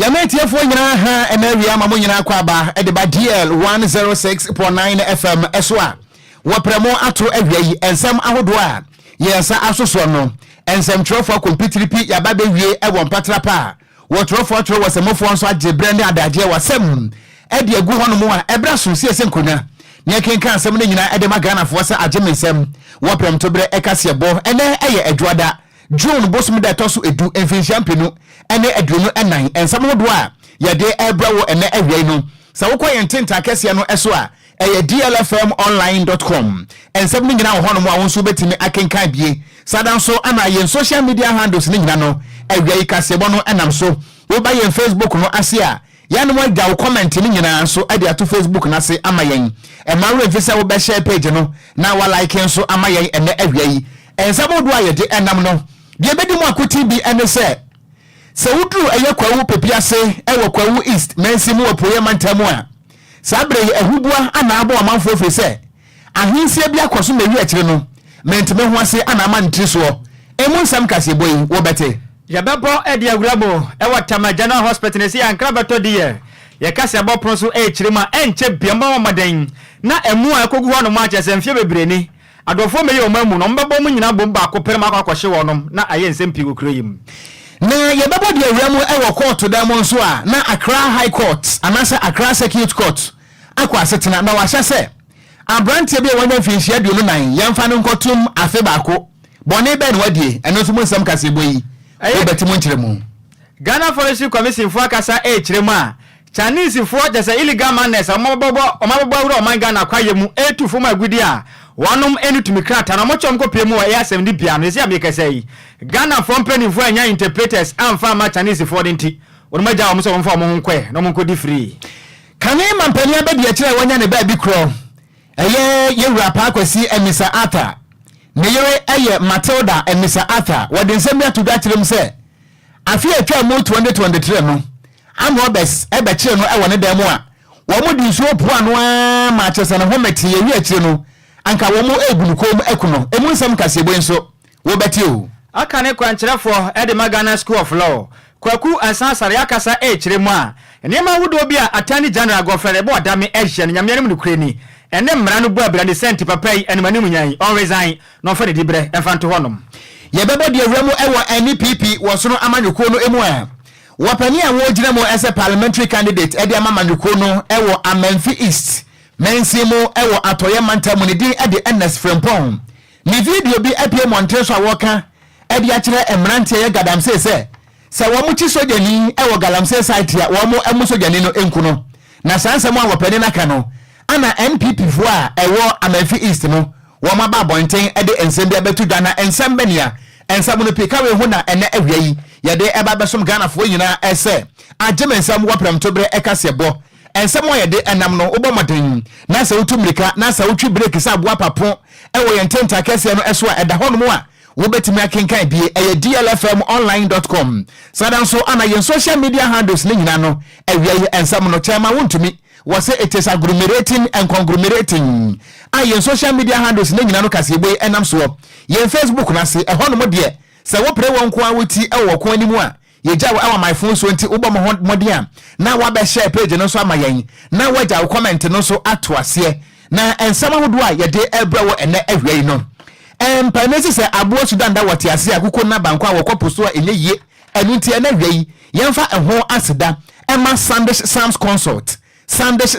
Mametefo nyina ha enawia mamo nyina kwaba edeba DL 106.9 FM eswa wopremo ato awiei ensem ahodo a yensa asoso no ensem trofo completely ya babe wie e won patrapa wo trofo tro wasemofo nso agebre ne adaje wasem edi egu hono mu a ebra so sie senkonya ne kenkan asem ne nyina ede magana fo se agemensem woprem to bre ekase bo ene eye adwada June bosom da toso edu enfinhia mpenu ene aduonu enan ensam hodo a yede ebrawo ene awiei no sa wokọ yententa kese no eso a eye DLFM.online.com ensam ni nyina ho no mo awonso betimi akenkan bie sadan so ana yen social media handles ni nyina no awiei kasebo no enam so wo ba yen Facebook no ase a yan mo da comment ni nyina so ade ato Facebook na se ama yen e ma refisa wo be share page no na wa like so ama yen ene awiei ensam hodo a yede enam no die bedi mu akoti bi ene se wudru eye kwawu pepiase ewo kwawu east mensi mu opoye mantamu a sabre ehubua ana abo amanfo ofre se ahinsie bia kwaso mewi akire no mentime ho ase ana ama ntriso emu nsam kase boyi wo bete yabebo edi agurabo ewo Tamajana hospital ne si ankrabato die ye kase abo pronso ekire ma enche biamba madan na emu akogu ho no ma chese mfie bebreni adofo meye o mamu no mbebo mu nyina bomba akopere ma akwahye wonom na aye nsem pigokro yim na yebebo de awramu ewo court da mo nso a na Accra High Court anasa Accra Circuit Court akwa setena na wahye se abrantie bi wanya finhia duonu nan yemfa no nkotum afe baako bone be ne wadie eno so mo nsam kase boyi e betimu nkyeremu Ghana Forestry Commission fo akasa ekiremu a Chinese fo jese illegal madness omabobo wura oman Ghana kwaye mu etu fo magudi a wonom enutumi krata na mochom ko pemu wa ya 70 bia no se amekese yi Ghana from penny fo anya interpreters amfa ma Chinese fo denti onumaja omso wonfa omo nkwe no monko di free kane mampani abedi akire wanya ne ba bi kro eye yewura pa akwasi emisa ata ne yere eye Matilda emisa ata wode nsem ya to da kirem se afi atwa mu 2023 no amobes ebe kire no e wone demo a wo mu di so opu anu a ma chese ne ho meti ye wi akire no anka wo mu egunukom ekuno emu nsem kasebo nso wo beti o aka ne kwankyerefo ede Magana School of Law kwaku ansasare akasa ekiremu a enema wudo bi a Attorney General Godfrey bo adame ehye ne nyamere mu kureni ene mmara no bo abira ne senti papai enema munyan on resign no fa de dibre enfanto honom ye bebo de awramu ewo NPP wo so no amanyoko no emu a wapani a wo gina mo as a parliamentary candidate ede amanyoko no ewo Amenfi East mensimo ewo atoye mantamu ne din ede NS Frempong ni video bi apie Montreso awoka ede akire emrante ye gadam se wo mu chi sojani ewo galamse site ya wo mu emu sojani no enku no na sansa mu awopani naka no ana NPP fo a ewo Amenfi East no wo ma ba bonten ede ensem bia betu dana ensem benia ensem no pikawe ho na ene awiei yede eba besom Ghana fo nyina ese agemensem woprem to bre ekasebo ensem yede enam no obomoden na se utumrika na se utwi break sa aboa papo ewo yententa kese no eso eda hono mu a wo betimi akenkan bie eye DLFM.online.com sadan so ana yen social media handles ne nyina no awiei ensem no chema wontumi wase it is agglomerating and conglomerating yen social media handles ne nyina no kasebe enam so yen Facebook na se hono mo de se wo pre won ko awoti ewo ko animu a yeja wa my phone so nti ubo modern na wa be share page no so amayen na waja wo comment no so ato ase na ensama hodo a yede ebra wo ene ahwei no panesi se abo Sudan da wati ase akoko na banko a wo koposto a enye enu nti ene ahwei yemfa eho aseda ema Sandish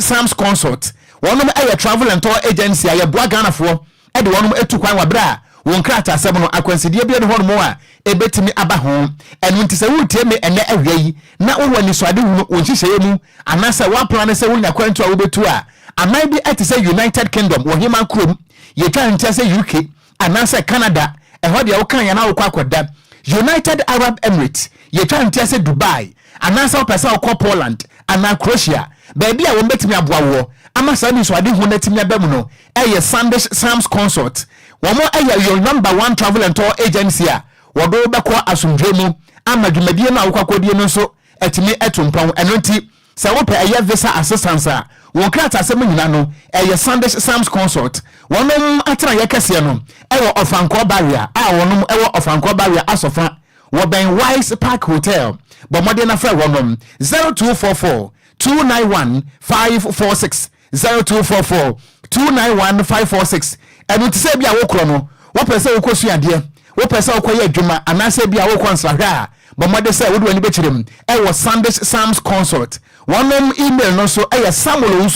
Sam's Consult wonom eye travel and tour agency aye boa Ghana fo e de wonom etu kwan wa bra won krata asem no akwansidie bia de hono a ebetimi aba ho enu nti se wutie me ene ahwei na wo ni so ade hu won hihye mu anasa wa plan se wonya kwantu a wo betu a aman bi ate se United Kingdom wo himan krom ye kan ntia se UK anasa Canada ho de wo kan ya na wo kwakoda United Arab Emirates ye kan ntia se Dubai anasa wo pesa wo Poland ana Croatia baby a wo betimi aboa wo amasa ni so ade hu na timi abam no eye Sandish Sam's Consult womo eye your number 1 travel and tour agency a wodo be ko asumdwe mu amadwumadie na awokwakodie no so etimi etumpon eno nti se wo pe eye visa assistance a won krata asem nyina no eye Sandish Sam's Consult wonom atra ye kese no ewo ofanko barrier a wonom ewo ofanko barrier asofa Waben Wise Park Hotel. But modern affair 0244 291 546 0244 291 546. And we say be a wokrono. What person will question idea? What person will call Juma and I say be a wokon but mother said would when him. I was Sunday Sam's consort. One email no so I Samuel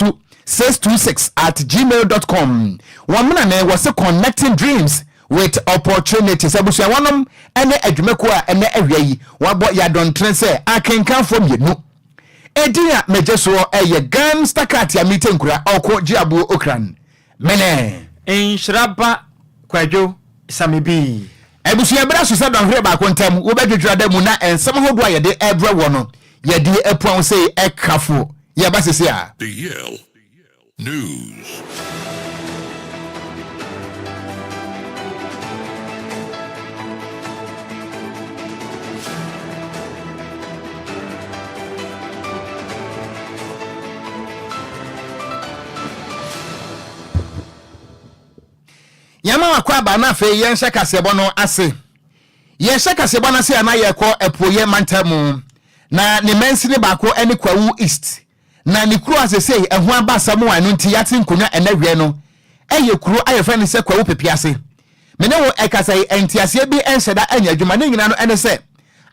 626@gmail.com. One man was a connecting dreams with opportunities. Abusia wanom ene adwumako a ene awiai wabo ya don tren say akenkan from you. Edia mejeso eye gan stakat ya mitenkura Okogyeabour Ocran Nhyiraba Kwadwo Sammy. Abusia bra so don Nhyiraba kontam wo bedwedwra da mu na ensem hodo ye de ebre wo no ye de epuan say ekafo ye ba sese a DL News. Yama wakwa ba na fe yen hyekasebo no ase ye hyekasebo na se na ye ko epoye mantamu na ne mensini baako ene kwawu east na ne kuro asese eho abasamu anu nti yate nkonya enahwe no eye kuro ayefa ne se kwawu pepiase mene wo ekasai entiase bi enhyeda anya adwuma ne nyina no ene se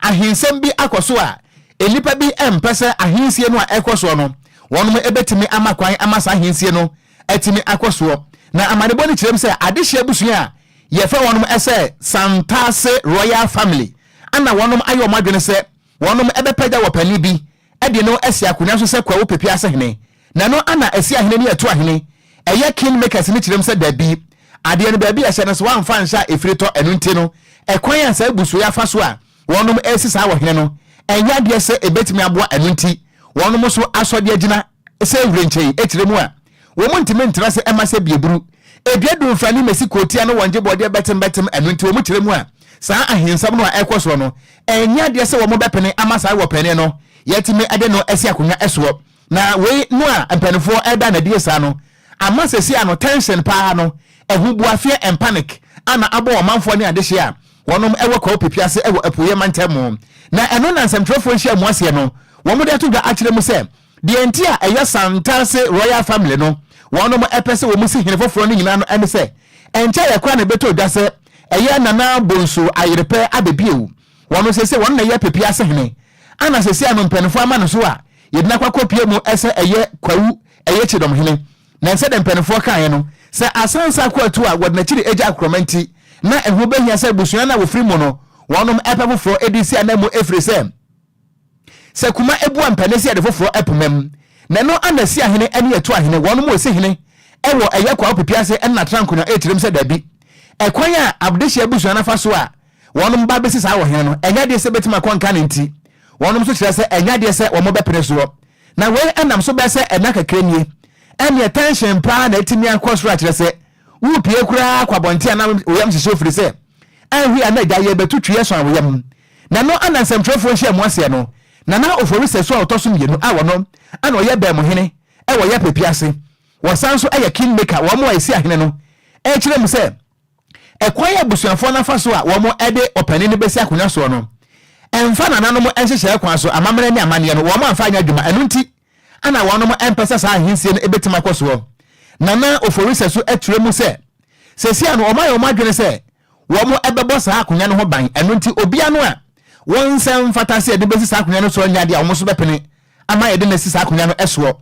ahinsem bi akoso a elipa bi empese ahinsie no a ekoso no wonum ebetimi amakwan amasa ahinsie no etimi akoso na amanebo ni kirem se adehye abusu a ye fa wonum ese Santase Royal Family ana wonum ayo madwene se wonum ebepeda wopani bi ede no esi akonya so se kwawo pepiase hene na no ana esi ahene ni eto ahene eye king makers ni kirem se dabi ade no baabi a hye so wan fa nsha efrito enunti no ekwan ansa abusu ya fa so a wonum esi sa wo hene no enya de se ebetimi aboa enunti wonum so asode agina se wrenchei ekiremu a womu ntime ntra se emase bieburu eduadu mfani mesi kotia no wonje bode betem enunti womu kiremu a saa ahensam no a ekoso no enya de se womu bepene amasa wo pene no yetime ade no esi akonya eso na we no a mpanefo eda na die saa no amasa si ano tension pa no ehubu afie and panic ana abo omanfo ne ade hye a wonom ewo kwa opipiase ewo epoye mantemu na eno na nsemtrofo hye amuase no womu de to dwa akire mu se de entia eya Santase Royal Family no wonom epese womu si hene foforo no nyina no ene se entia yakwa na beto dwa se eya nana bonso ayerepe abebieu wono se won na ye pepiase hene ana se anu mpenfo ama no so a yedina kwakopie mu ese eye kwawu eye chidom hene na se de mpenfo kan ye no se asansa kwatu a wodna chiri eja akromanti na ehu behia se busua na wofri mu no wonom epe foforo edisi anamu efre se kuma ebu ampanesi ade foforo epemem na no anasi ahene ene yeto ahene wonom osi hene ewo eye kwa opipiase enna trankonya etirem se dabi ekwan a abdehye busua na fa so a wonom ba besi sa wo hene no enya de se betima konka ne nti wonom so kire se enya de se wo mo bepene so na we enam so be se enaka krenie ene tension pa na etimi akosro akire se wo pie kura kwa bonte na oyam hye ofri se ahwi ana gya ye betu twie so awoyam na no anansem trofo hye amuase no na na ofori se so otoso mienu a wono ana oye ba mu hene e wo ye pepiase wo sanso eye king maker wo mo esi ahene no e kire mu se ekwan ya busuafo na fa so a wo mo ede opani ne besi akonya so no emfa na nanom enhyehyɛ kwan so amamere ne amane no wo mo amfa anya dwuma enu nti ana wonom empesa sa ahinsie no ebetima koso na na ofori se so ature mu se sesi ano o mayo madwene se wo mo ebebo sa akonya no ho ban enu nti obia no a won sem fatase de besi sa akonya no so nya de a wo so bepene ama ye de na si sa akonya no eso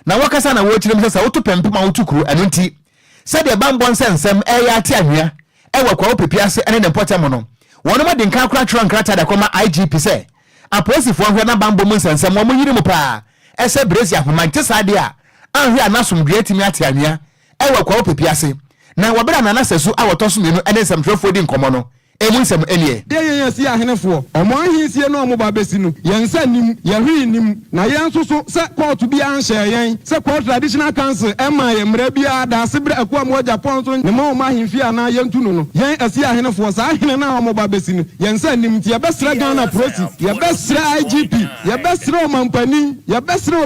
na wakasa na wo kyerem se woto pempema woto kuru enu nti se de bambon sensem eya ate ahwea ewa kwa opipiase ene ne potem no wonom de nka kra nkrata da koma IGP se aposifo hwe na bambom sensem wo mo yiri mu pa ese brezi ahomante sade a ahwe anasomdwe atimi ate anwea ewa kwa opipiase na wabera na nasesu awotoso menu ene nsɛmtrofo di nkomo no emu nsɛm enie de yen si ahenefo omo ahinsie no omo ba besi no yensa nim yehwe nim na yenso so se court bi anhye yen se court traditional council ema yemra bi ada se bra akwa mo Japan so ne ma omo ahemfi ana yentu no yen asi ahenefo sa ahene na omo ba besi no yensa nim ti yebesra Ghana prosi yebesra IGP yebesra omampani yebesra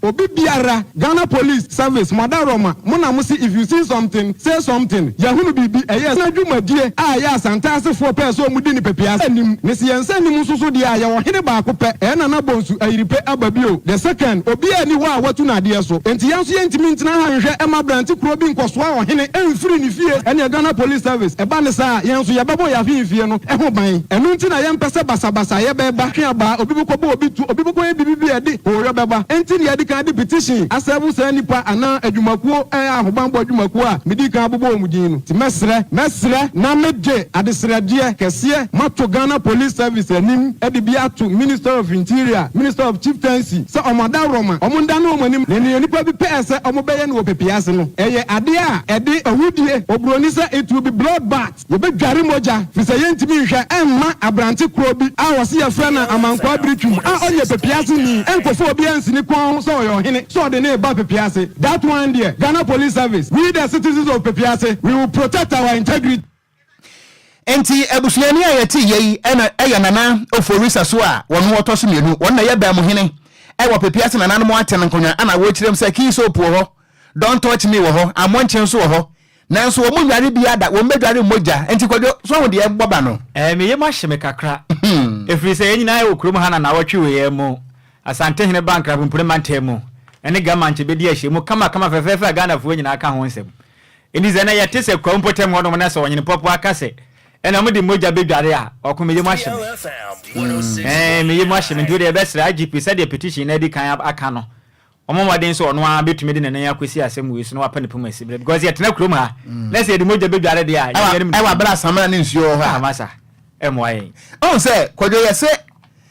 obi biara Ghana police service madaroma mona musi if you see something say something yahunu bibi yes na dwumadie a ya asante for person mudi ni pepiase nim ne se yensa nim soso de aya wo hene ba ko pe e na na bonsu ayiripe ababio the second obi ani wa watu na de so enti yanso yentimi ntina ha hwehwe e ma branti kuro bi nkoso a wo hene emfiri ni fie ene Ghana police service e ba ne sa yenso ye babo ya fie no e ho ban enu ntina ye mpese basa ye be ba hwe ba obi biko bo obi tu obi biko ye bibi e de o yo be ba enti ne ye de kan de petition asebu sa nipa ana adwumakuo ahoban bo adwumakuo a medi kan abobo omudin no ti mesre na medje adesrade kese mato Ghana police service anim e de bia to Minister of Interior, Minister of Chieftaincy so omada roma omunda no omanim ne nipa bi pese omobeye no pepiase no eye ade a ede awudie obroni se it will be bloodbath ye be dware moja fi se yentimi hwe emma abranti kro bi a wose ye frɛ na amankwa britwum a onye pepiase ni enkofo obi ansini kwon so yo hene so de ne ba pepiase that one there Ghana police service we the citizens of pepiase we will protect our integrity. Enti ebusuani ayeti yei ena nana oforisa so a wono otoso mienu wonna ye ba mu hene wo pepiase nana no atene nkonya ana wo kirem se ki so po ho don't touch me wo ho amonchen so wo ho nanso wo munware bia da wo medware moja enti Kwadwo so wo de eboba no me ye ma hye kakra efiri se nyina ye okurum hana na wotwe we ye mu asante hene bank rabumpure mantemu ene gamanche bedi ahye mu kama fefefe Ghana fo nyina aka ho nsem eni zena ye tese kwampotem ho no na se wonyene popo akase ena mo di moja bedware a okomeye mo ahye me ye mo ahye me ndure besra IGP said the petition na di kan aka no omomaden so ono a betumi de nenen akosi asem we so no apa ne poma sibre because ye tena krom ha let's say di moja bedware de a e wa bra samana ne nsuo ho amasa moye on say Kwadwo ye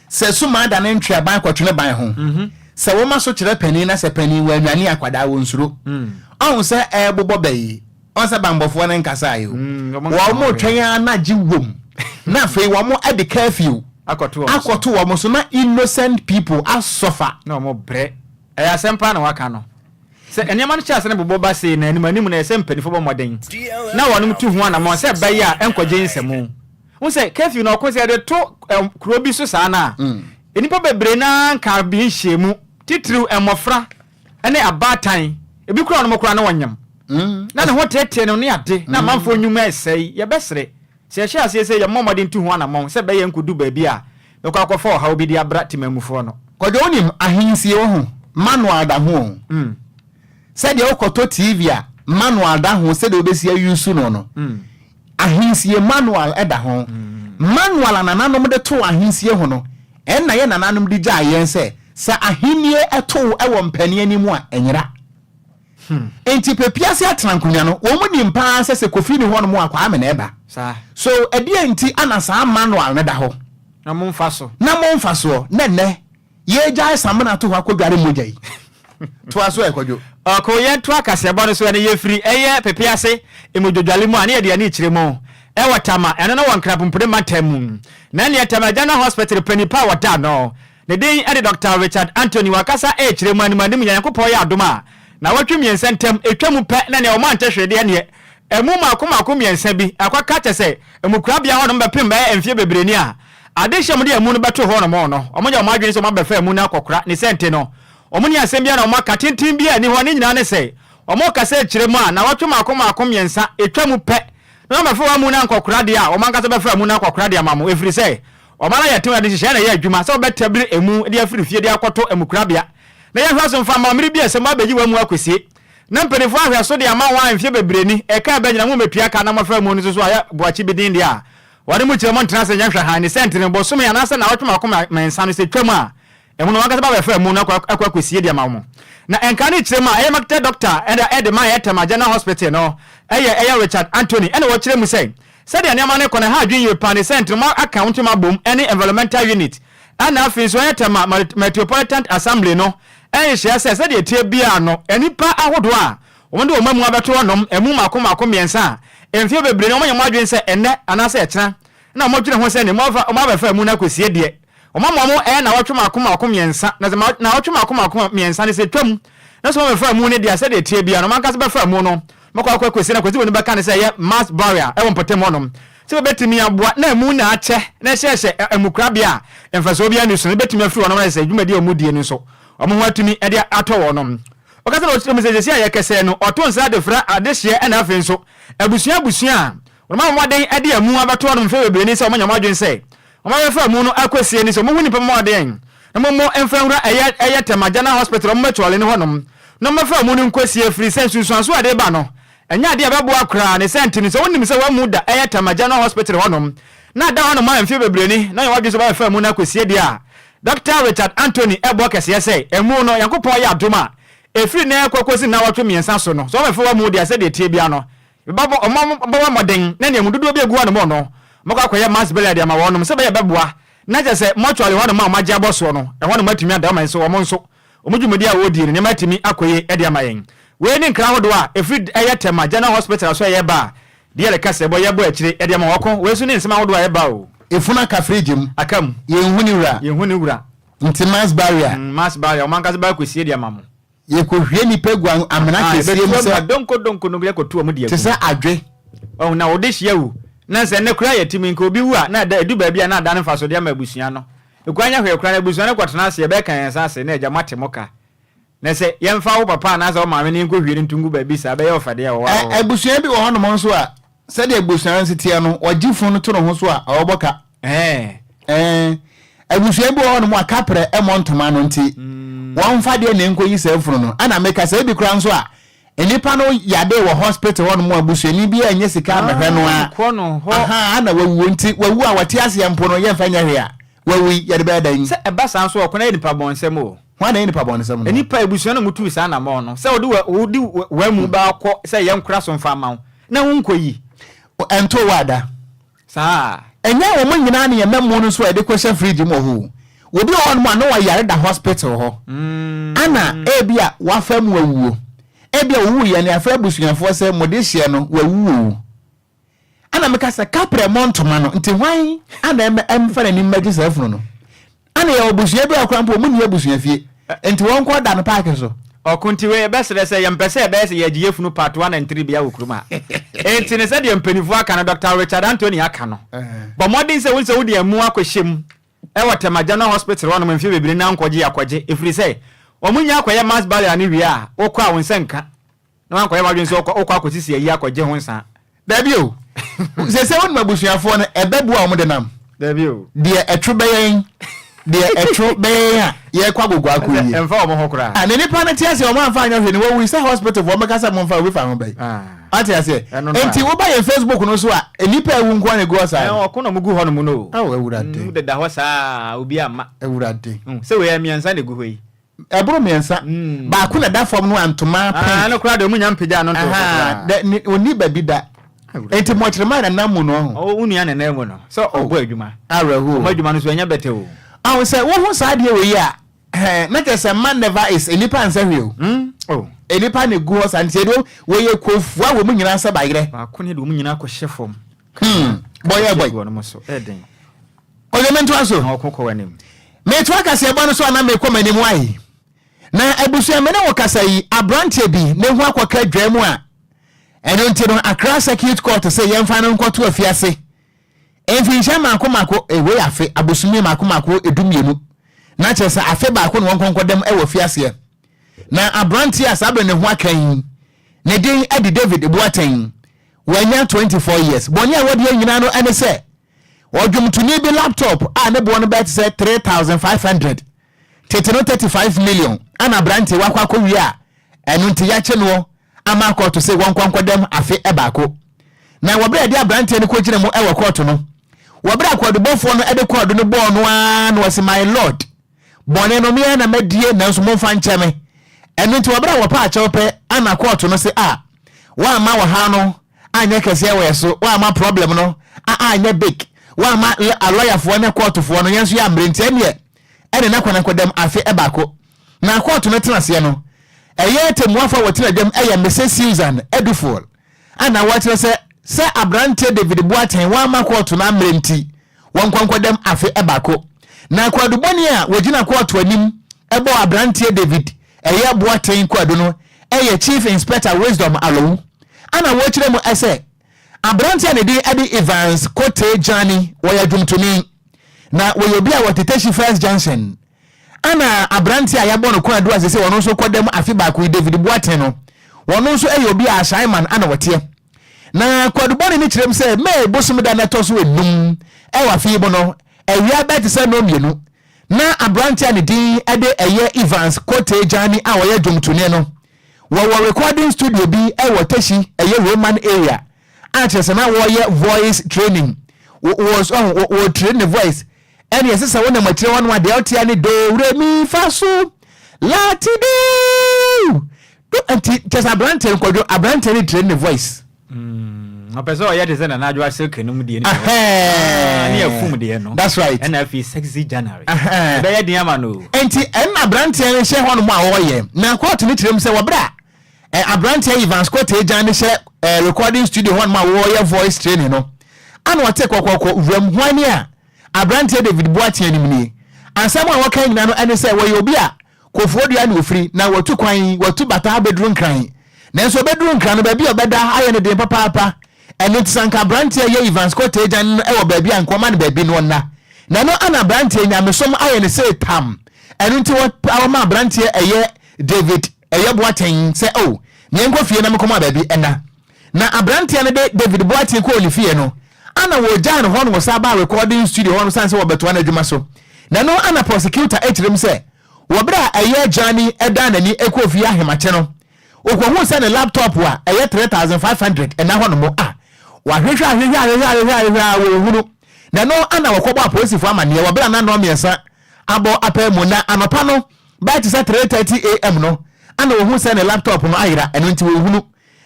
se suma da ne ntwe ban kwatwene ban ho se wo ma so kire pani na se pani wa anwane akwada wo nsuro on say e bobo bayi on say bambofo ne nkasa ayo wo mo twen na jiwom na fe wo mo ade curfew akoto wo mo so na innocent people as suffer no mo bre asempa na waka no se enema no chase ne bobo ba se na animanim na esempanifo bo moden na wonum tu hu ana mo se bayi a enkwaje nsemu wo se curfew na okosi ade to kuro bi so saa na enipa bebre na nka bi nhyiemu titiriw emofra ene abatan ebi kura no mokura na wonyam na ne ho tete no ne ade na manfo nyuma esei ye besere se hye ase se ye momodin tu hu ana mo se bayi enkudu ba bi a be kwa kwofo ha obi di abra timamufo no Kwadwo onim ahensie wo ho manual da ho said the okoto TV a manual da ho said obesi ayusu no ahensie manual eda ho manual anananom de to ahensie ho no en na ye nananom de gya yen se sa ahenie eto ewo mpani animu a enyira enti pepiase atrankonya no wo munim pa se kofi ni ho no mu akwa amena eba so edi enti anasa manual ne da ho na momfa so nenne ye jai samana to akwadware mojai to aso e Kwadwo ko ye to akase bo no so ne ye free eye pepiase emodwodwale mu ane ye de ane kire mu e watama ene no wankrapumpure matam na ne atama Ghana hospital panipa wata no ne den ede Dr. Richard Anthony wakasa e kire mu animanim Nyankopɔ ya adoma na watwem yensentem etwamu pe na ne o man tehwede ne emu makom yensa bi akwaka tese emukura bia ho no bepem ba emfie bebreni a adehye de emu no beto ho no mo no omoja mo adwene so mo befa emu na akokora ne sente no omuni asem bia na mo katintin bia ni ho ne nyina ne se omo kasa kire mu a na watwem makom yensa etwamu pe na befa wa mu na akokora de a o man kasa befa emu na akokora de amamo efiri se o mara ya tena de hye na ye adwuma so betabire emu de afiri fie de akoto emukura bia na ye hwaso mfa mamre bia se mo abeji wa mu akosie na mpenefo ahwe so de ama wa mfie bebreni e ka ba nyina mo metua ka na mo fa mu no so aya boachi bidin de a wade mu kire mo ntena se nya hwa ha ne sente ne bo so me ya na se na watwem akoma mensa no se twam a emu no wakasa ba fa mu na akwakosie de ama mo na enka ne kire ma e makte doctor ede ma ye tema Ghana hospital no eye Richard Anthony ene wo kire mu sei said the name ne kona ha adwen ye pa ne sente ma account ma bom any environmental unit ana afi so ye tema metropolitan assembly no en hye se de tie bia no enipa ahodo a wonde o mamu abeto nom emu makom yensa emfie bebre no manyam adwen se enne anase ekena na mo dwene ho se ne mo abefa emu na kosie de o mamu na watwe makom yensa na watwe makom yensa ne se twam na so abefa emu ne de ase de tie bia no man kase befa emu no mokwa kosie na kosie woni beka ne se ye mass barrier e won potem honom se betimi aboa na emu na ache na hye emukra bia emfaso bia ne so ne betimi afiri wonom na se dwumadi o mudie ne so omo hatumi e de ato wonom okasa no message sia ye kese no oto nsa de fra adehye na afi nso abusua ma modern ade amu abato no mfe bebre ni se o manyama adwen se o ma fa mu no akwese ni se mo huni pa modern na mo emfa nwura eye temagana hospital mo metwole ni honom no ma fa mu no nkwese free sense sunso ade ba no enya ade abebo akra ne senti ni se wonim se wa mu da eye temagana hospital honom na da honom ma mfe bebre ni na wadwen se ba fa mu na akwese de a Dr. Richard Anthony Ebo kese say emu no yankopon ya adoma efiri na ekokosi na watwe miensa so no so ba fe wa mu de ase de tie bia no babo omama moden na ne mududu obi egu anu mo no moko akoye mass burial de ma wonom se ba ye beboa na je se mortuary wonom ma magye aboso no e wonom atumi ada ma so omo nso omudwumudi a wodi ne ma atumi akoye e de ama yen we ni nkra hodo a efiri eye tema general hospital so ye ba de le kase bo ye bo akire e de ma woko we so ni nsema hodo a ye ba o efuna kafrejim akam yenhuni wura nti mass barrier o man kase ba kwesi de ama mo ye ko hwie ni pegwa amena kese ni se donko no gre ko tu amudi te se adwe o na odehia wu na se ne kura yetimi nka obi wu a na da edu ba bia na da ne faso de ama abusua no ekwanya hwe kura na abusua ne kwatena se be kan yansa se na eja mate moka na se yemfa wo papa na se o maame ne nko hwie ntungu ba bi sa be ye ofade ya wo abusua bi wo hono mo nso a se de abusua nsitie no ogifo no to no ho so a oboka abusua bi wo hono mo akapre emontoma no nti won fa de ne nko yi se furu no ana meka se bi kura nso a enipa no yade wo hospital hono mo abusua ni bi anye sika amehwe no a aha ana wawu nti wawu a wate ase yempo no ye mfa nya hwe a wawu yade be dan se eba san so okona enipa bonsem o wana enipa bonsem no enipa abusua no mutu sa na mo no se wodi wa mu ba akọ se ye nkura so mfa ma na wonko yi ento wada sa enya wo mo nyina ne ye memmo no so e de kwesha fridge mo ho obi on mo no wa yare da hospital ho ana ebia wa fam wawuo ebia owu ye ne afa busuafo se modehie no wawuo ana meka se kapre montoma no nti hwan ana emfa na ni magi sa afunu no ana ye obusua bia krampo mu ni abusua fie nti won ko da no park so okunti we besere se yempese bese ye giye funu part 1 and 3 bia wokruma enti ne se de mpanifu aka no Dr. Richard Anthony aka no bo modin se wonse wodi amu akohyem e watema general hospital wono mfie bebre na akogye efiri se omunya akoye mass burial ni wi a okọ a wonse nka na akoye wadwen se okọ akotisi ayi akogye honsa da bio se won mabusuafo no ebebu a omde nam da bio de etrubeyen de etrubeyen ye kwa gogo akoyi emfa omo hokura ne nipa na tiase omo amfa anya hwe ni wo wi sa hospital for meka sa mo mfa we fa ho bai ati ase enti wo ba ye Facebook no so a nipa ewu nko na go sa okuna mugu ho no mu no ewurade de da ho sa obi ama ewurade se we ya miansa de gu ho yi ebro miensa ba ku na da form no antoma pen no kura de munya mpija no to oni ba bi da enti mo kyerema na namu no ho unu ya na na mu no so obo adwuma arehu mo adwuma no so anya bete o I say wo hu sa de we ya na ke say man never is enipa ansa hwe o enipa ne gu hosa nti do we ye kofu a wo mu nyina nsa bayire ba ko ne do mu nyina ko hyefom boy wo no so eden olemento aso okoko wanim me to aka se bo no so na me ko manim ai na abusu me ne wo kasa yi abrante bi ne hu akoka dwamu a eno nti no Accra Circuit Court say yemfa no nkoto afiase enfinsha mako ewe afe abosumi mako edumienu na chesa afe ba ko no wonkonkodem ewo fiase na abranti asabe ne ho akan ne din Eddie David Boateng wanya 24 years boni a wodi nyina no ene se odwumtuni bi laptop a ne bo no bet say 3500 teteno 35 million ana abranti wakwa ko wi a enu nti ya che no ama court say wonkonkodem afe ebako na wobere de abranti ne ko gire mu ewo court no wabra kwadobofo no ede kwado no bo no a no wase my lord bone no me na medie na so momfa ncheme eno nti wabra wopa a chepe ana court no se wa ma wa ha no anya kese we so wa ma problem no anya big wa ma lawyer fo na court fo no yenso ya mrenti ene na kwana kwadam afi ebako na court no tenase no eye temuafa wotena dem eye Mrs. Susan Edufol ana watira se abrante David Boateng wa makoto na mrenti wonkwankodem afi ebako na kwaduboni a wogina koto anim ebo abrante David eye Boateng kwado no eye Chief Inspector Wisdom Alowu ana wochire mu ese abrante ne di Eddie Evans Kote Johnny woyadwumtuni na woyobi a woteteshi First Junction ana abrante a yabono kwado asese wono so kodem afi bako David Boateng no wono so eye obi a Simon ana wote na kwadubone ni kyerem sɛ me bosom da na toso enum ɛwa fi bo no awia bet sɛ no mienu na abrantia ne din ade ɛyɛ Evans Kote Jani a wɔyɛ dwomtone no wo recording studio bi ɛwɔ Teshi ɛyɛ Roman area a kyerɛ sɛ na wɔyɛ voice training wo train the voice ɛne ɛsɛ sɛ wona makyerɛ wɔn wa de ɔtia ne do re mi fa so lati do anti kyerɛ abrantia kwadwo abrantia ne train the voice Opeso ya de na na adwa silk no mu de ni. Ni afum de no. That's right. And afi 6 January. Be ya de ama no. Enti abrantia ne hye ho no mu a wɔyɛ. Na court ne kyerem sɛ wɔbra. Abrantia Evans Kote Jani hye recording studio ho no mu a wɔyɛ voice training no. Ana wɔte kokoko wram hwani a abrantia David Boatie anim ni. Ansam a wɔka nyina no ɛne sɛ wɔyɛ obi a kofuodua ne ofiri na wɔtu kwan wɔtu bata bedru nkran. Nanso bedru nkran no ba bi obeda ayɛ ne den papa. Eno tsanka brantie ye Evans Kote Jani e wo baabi ankoma ne baabi no na no ana brantie nyamesom aye ne say tam eno nti wo ma brantie eye David eye Boaten say oh nyenko fie na mekoma baabi ena na abrantie ne de David Boaten ko ni fie no ana wo jan ho no sa ba recording studio ho no sanse wo beto na adwuma so no ana prosecutor etirem say wo bra eye Jani eda nani ekofie ahemache no okwohu say ne laptop wa eye 3500 ena ho no mo wahwehwa hunu na no ana wakobo apolisi fo amane wabra na no miesa abo apemu na anopa no by 3:30 am no ana wo hu se ne laptop no ayira eno nti wo hunu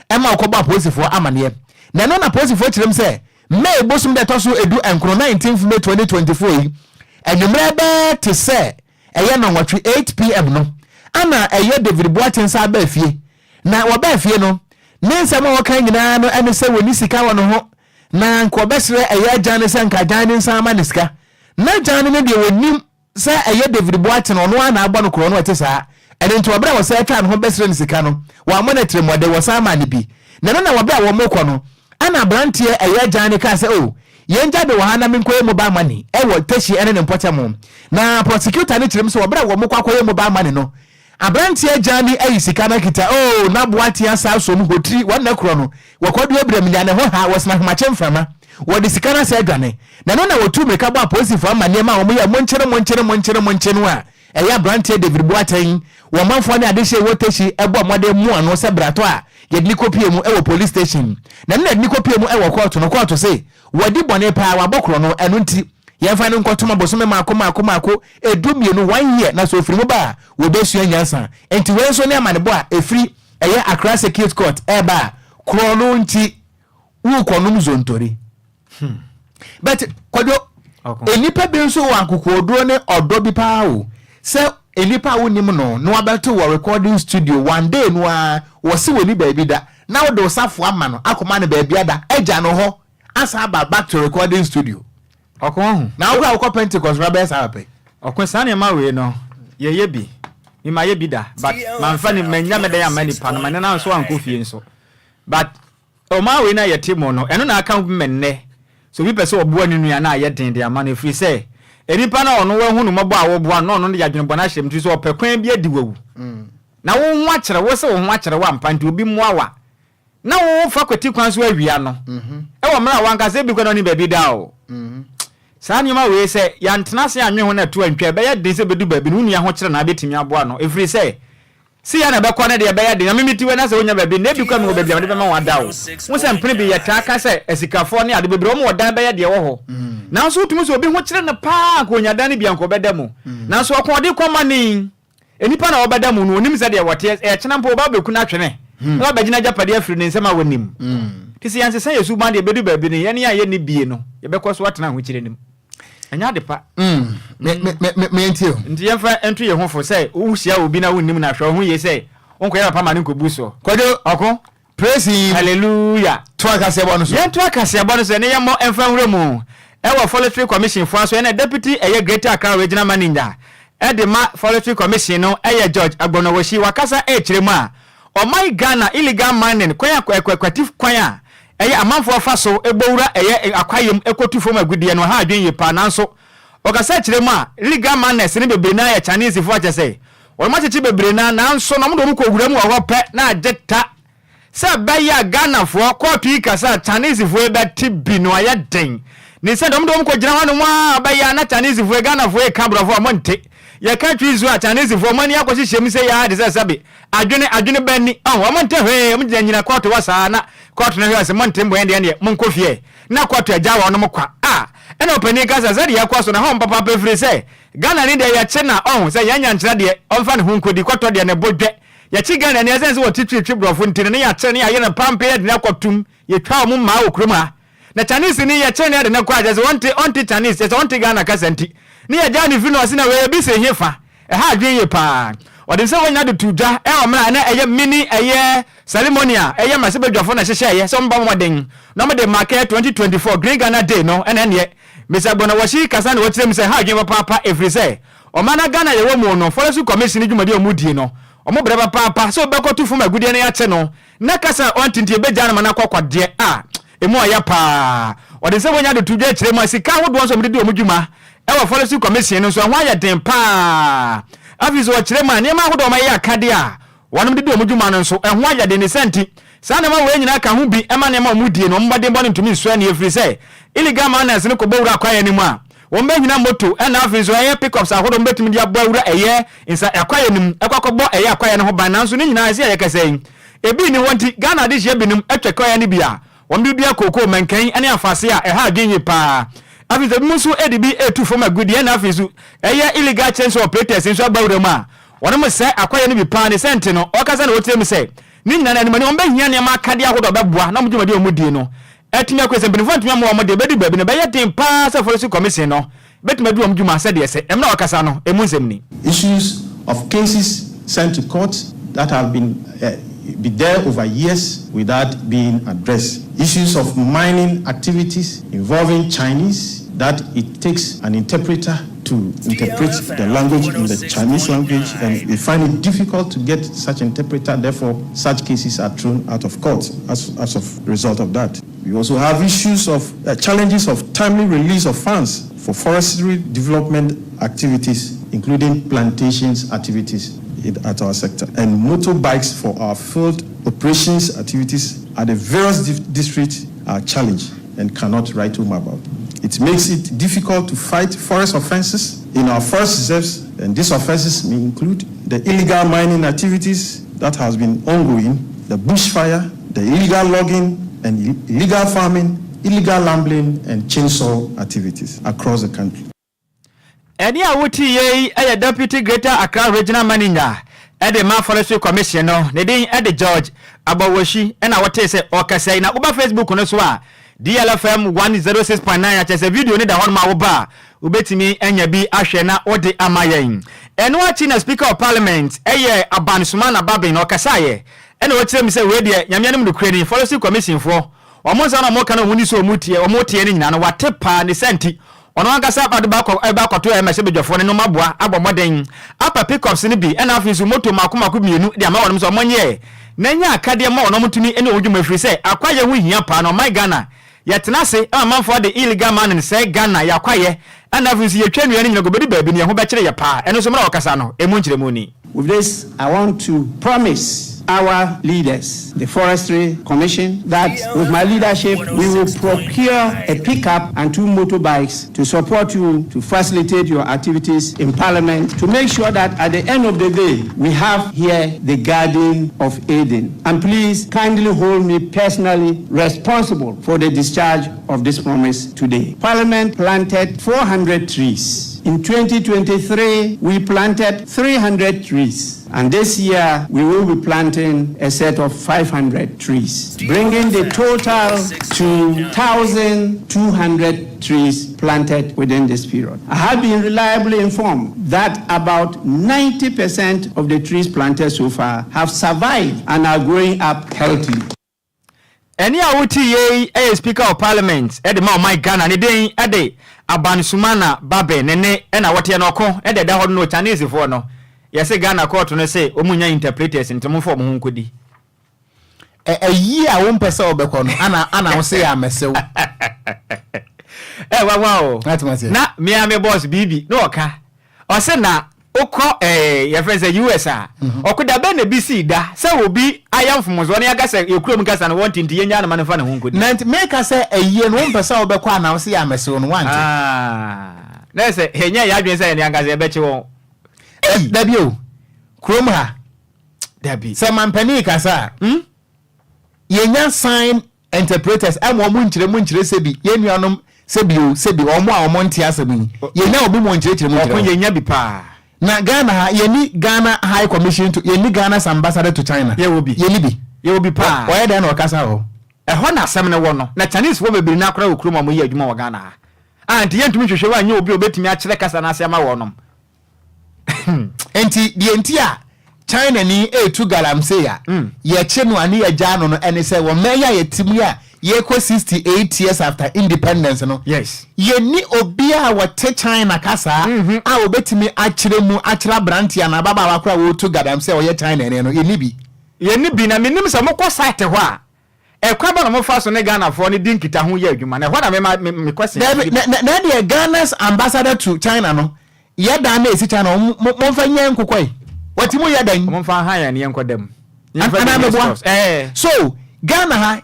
ema wakobo apolisi fo amane na no na apolisi fo kirem se May bosum de toso edu enkro 19th May 2024 enumre be te se eye no watwe 8 pm no ana eye David Boaten sa ba fie na wo ba fie no Ninsama wakan nyina no ene se woni sika wono ho na nko besre eye Jani se nka Jani nsama ne sika na Jani ne de wonim se eye David Boaten no ana agba no kro no ete saa ene nto obra wo se atwa no ho besre ne sika no wa monitor mode wo sama ne bi na na wobra wo mokọ no ana brantie eye Jani ka se oh yenja de wo hana menkoye mobile money e wo Teshi ene ne mpochamo na prosecutor ne kirem se wobra wo mokọ akoye mobile money no abrantie Jani ayisika na kita oh na Boatie asa so mu hotri wana kro no wakodu ebrem nya ne ho ha wasna hmache mframa wodi sika na sa adwane na no na wotu meka ba police for amane ma wo ya monkyere no a eya abrantie David Boaten wo manfo ne ade hye wo Teshi ebo mode mu ano se brato a yedni kopie mu e wo police station na ne yedni kopie mu e wo court no court say wodi bone pa wa bokro no eno nti yɛmfa no nkɔtoma bosome maako edumienu 1 year na so ofiri mu ba wo besua nyansa enti we so ne amanebo a efiri ɛyɛ Accra Circuit Court eba krono nti wo konum zontori but Kwadwo enipa bi nso wa akokoduro ne odo bi pa o se enipa wo nim no no abeto wo recording studio one day no a wo se woni baabi da na wo do safo ama no akoma ne baabi ada agya no ho asa back to recording studio Okon na wo akọ Pentecost rabes ape okon sane ma we no ye bi mi ma ye bi da but man fa ni manya me da ya mani pa no man na so anko fie nso but o ma we na ye timo no eno na aka menne so bi pese obo ani nua na ye den de ama na free say enipa na ono we hu no mabo a wo bo no no ya dwene bona hyem tu so opekwan bi adi wawu na wo hu akyere wo se wo hu akyere wa mpanti obi muawa na wo fa kwati kwan so awia no e wo mra wanka se bi kwano ni baby da o Sani ma we say ya ntena se anwe ho na to antwa be ya de se bedu baby no nua ho kire na betimi aboa no every say si ya na be kɔ ne de be ya de na mimiti we na se wonya baby na bi kwa me baby de be ma wada o wo se mpene bi ya ta ka se esikafo ne ade bebre o mo wada be ya de wo ho na so tumi so obi ho kire na pa ko nya dan ne bi anko be da mu na so ko de kɔma ni enipa na obada mu no onim se de wote e kyena mpo ba beku na twene na ba gina japade afiri ne nsema wonim tisi yanse se yesu ban de bedu baby ne ye ne ya ye ni bie no ye be kɔ so atena ho kire nim anya de pa me entio ndi yemfa entu ye ho fo say wo hia obi na wonnim na hwe ho ye say onko ya papa ma ne nkobu so Kwadwo okon praise him hallelujah to akase abo no so ye to akase abo no so ne yemmo emfa nwure mu e wo Forestry Commission fo so na deputy eye Greater Accra Regional Manager e de ma Forestry Commission no eye George Agbonowoshi wakasa e kire mu a o my Ghana illegal mining kwan akwatif kwan a eye amanfo fa so ebowura eye akwayem ekotu fom agudie no ha adwen ye pa nanso okasa kire mu a illegal miners ne bebre na ya Chinese fo ache say o ma cheche bebre na nanso no mo do ko wura mu wo pe na ageta Sa baya Ghana for copy kasa Chinese for beti bino ya den. Ni said dom ko gyina hanu ma baya na Chinese for Ghana for Cambra for monte. Ya country zo Chinese for money akosi hyem say ya de sabe. Adwene bani oh monte hwe mo gyina court wasa na court na hwe se monte mbo ende ende mon kofie. Na court agya wa no mokwa. Ena opani kasa zari ya kwaso na ho papa pefre say Ghana ni de ya che na oh say yanya nkyra de onfa ne ho nkodi kwoto de ne bodwe. Ya chi Ghana ni esense wo titwi brofo ntine ne ya che ne ya na pampe de na kwatum ye twa mo ma okroma na Chinese ni ya che ne de na kwa je onti Chinese je onti Ghana kasenti ni ya jani fino asina we bi se hefa ha adwen ye pa odi se wonya de tuja o mra na eye mini eye ceremonial eye masebedwafo na hyehye eye so mba moden no me de market 2024 Green Ghana Day no ene ne Mr. Bona washi kasa na wotirem se ha adwen papa every say o mana Ghana ye wo mu no Forest Commission dwumade o mudie no o mo breba papa so be ko tufu magudie na ya che no na kasa ontintie beja na mana kwakwade emu aya pa odi se wonya de tuja kire ma sika hodo so mede o mudwuma ewa Forest Commission no so ho aya den pa afiso o kire ma ne ma hodo ma ya kade a wonom de o mudwuma no so ho aya den senti sa na ma we nyina ka ho bi ema ne ma mudie no mbade mbone ntumi so na efiri se illegal miners ne ko bawura kwaya ni mu a won be nyina moto na afiso eye pickups ahodo mbetumi dia bawura eye insa akwaya nim ekwakobo eye akwaya ne ho ban nanso ne nyina ase eye kasɛn ebi ni wonti Ghana de hye binim etwekwaya ne bia won bi bia koko mankan ane afase a ɛha adwenye pa afiso musu edibi etu fo magudi na afiso eye illegal chains operators nso bawura mu a won mo sɛ akwaya ne bi pa ne senti no okasa na wotem sɛ ni nyina na ni won be hia ne ma kade ahodo bɛboa na mudwumade omudie no etimia kwese benefo ntimia mo mo de bedi babi no be yetin pa se Forest Commission no betima du omdwuma se de se emna wakasa no emu nsem ni issues of cases sent to court that have been be there over years without being addressed, issues of mining activities involving Chinese that it takes an interpreter to interpret the language in the Chinese language, and we find it difficult to get such interpreter. Therefore, such cases are thrown out of court as of result of that. We also have issues of challenges of timely release of funds for forestry development activities, including plantations activities at our sector, and motorbikes for our field operations activities at the various districts are challenged and cannot write home about. It makes it difficult to fight forest offenses in our forest reserves, and these offenses may include the illegal mining activities that has been ongoing, the bushfire, the illegal logging and illegal farming, illegal gambling and chainsaw activities across the country. Eni awuti ye aya Deputy Greater Accra Regional Manager ede ma Forestry Commission no ne din ede George Abawoshi ena wote se okasai na uba Facebook no so a DLFM 106.9 achese video ni da hon ma wo ba ubetimi enya bi ahwe na ode amayen eno achi na Speaker of Parliament eye Abansuma na Babin okasaye ena wote mi se we de nyamianim do kreni Forestry Commission fo omonza na mo kana woni so omutie omotie ni nyina no watepa ne senti ono angasa pade ba kwato e mese bedwafo ne no maboa abomoden apa pickups ni bi ena afisu moto makomako mienu de ama wonom so monye na nya akade ma ono mutumi ene odwuma firi se akwaye hu hia pa no my Ghana yetenase amanfo de illegal man say Ghana yakwaye ena afisu yetwanu ene nyina gobedi baabi ne ho bekere ye pa eno so mra okasa no emu nkyeremu ni. With this, I want to promise our leaders, the Forestry Commission, that with my leadership, we will procure a pickup and 2 motorbikes to support you, to facilitate your activities in Parliament, to make sure that at the end of the day, we have here the Garden of Eden. And please kindly hold me personally responsible for the discharge of this promise today. Parliament planted 400 trees. In 2023, we planted 300 trees. And this year, we will be planting a set of 500 trees, bringing the total to 1,200 trees planted within this period. I have been reliably informed that about 90% of the trees planted so far have survived and are growing up healthy. Eni awuti ye Speaker of Parliament ede ma my Ghana ne den ede Abansuma na Babe nene ena wote no ko ede da ho no Chinese fo no yese Ghana court no say omunya interpreters ntemo fo mo nkodi yi a won pese obekọ no ana wo say ya mesew wow na me boss bibi no oka o se na okọ your friends US okuda be na BC da se obi ayam fomozo ne yaga se yekurom kasa no want nti yenya na manfa ne ho nkodi na make us say eyi no mpesa obekọ announce ya meso no want na se henya ya adwen se ne yaga se beche won dabi o krom ha dabi se mampani kasa yenya sign interpreters amo mu nkyire sebi yenuanom sebi omo a omo ntia sebi yenya obi mo nkyire mu okon yenya bi pa na Ghana yeni Ghana High Commission to yeni Ghana's ambassador to China ye will be pa why then o kasa ho ho na asem ne wo no na Chinese wo bebiri na akora okuru ma mo yi adwuma wo Ghana anti yentumi hwehwe wa anya obi obetumi akire kasa na asema wo nom enti die enti a China ni etu galamse ya ye che no ani agya no ene se wo meya yetimu ya ye ko 68 years after independence no yes ye ni obi a wote China kasa a obetimi akire mu akira brantia na baba wakora wo tu galamse wo ye China ne no ye ni bi na menim se mokọ site ho a ekwa ba no mo fa so ne Ghana fo ne dinkita ho ye adwuma na ho na me kwese na de Ghana's ambassador to China no ye da na esi China mo fa nye nkokoi watimu ya dan mo fa ha ya ne enkodam so Ghana ha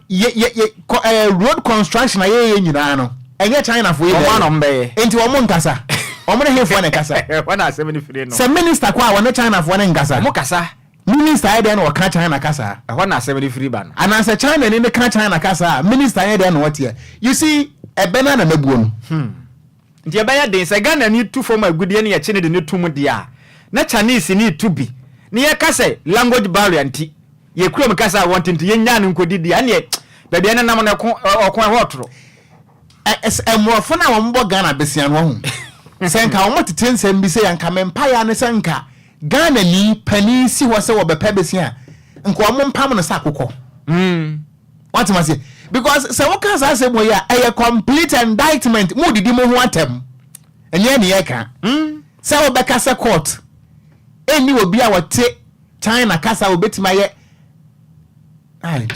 road construction ye nyina no enye China fo ye no mbe enti wo mo nkasa wo mo ne hefo ne kasa wana asem ni firi no se minister kwa wo ne China fo ne nkasa mo kasa minister ye den wo ka China kasa wana asem ni firi ba no ana se China ni ka China kasa minister ye den what here you see ebena na mabuo no nti ebaya den se Ghana ni tu form agudie ne ye chine de ne tum dia na Chinese ni tu bi ne ye kasa language barrier nti ye kurom kasa want nti ye nya ne nkodidi ane da bia ne nam ne okon hotro emrofo na wo mbo Ghana besia no ho senka wo motete nsem bi se yanka mempa ya ne senka Ghana ni pani si ho se wo bepa besia nko wo mpam no sakokọ what must say because se wo kan sa se mo ya a complete indictment mo didi mo ho atem enye ne ye ka se wo be kasa court eni obi a wote China kasa obetima ye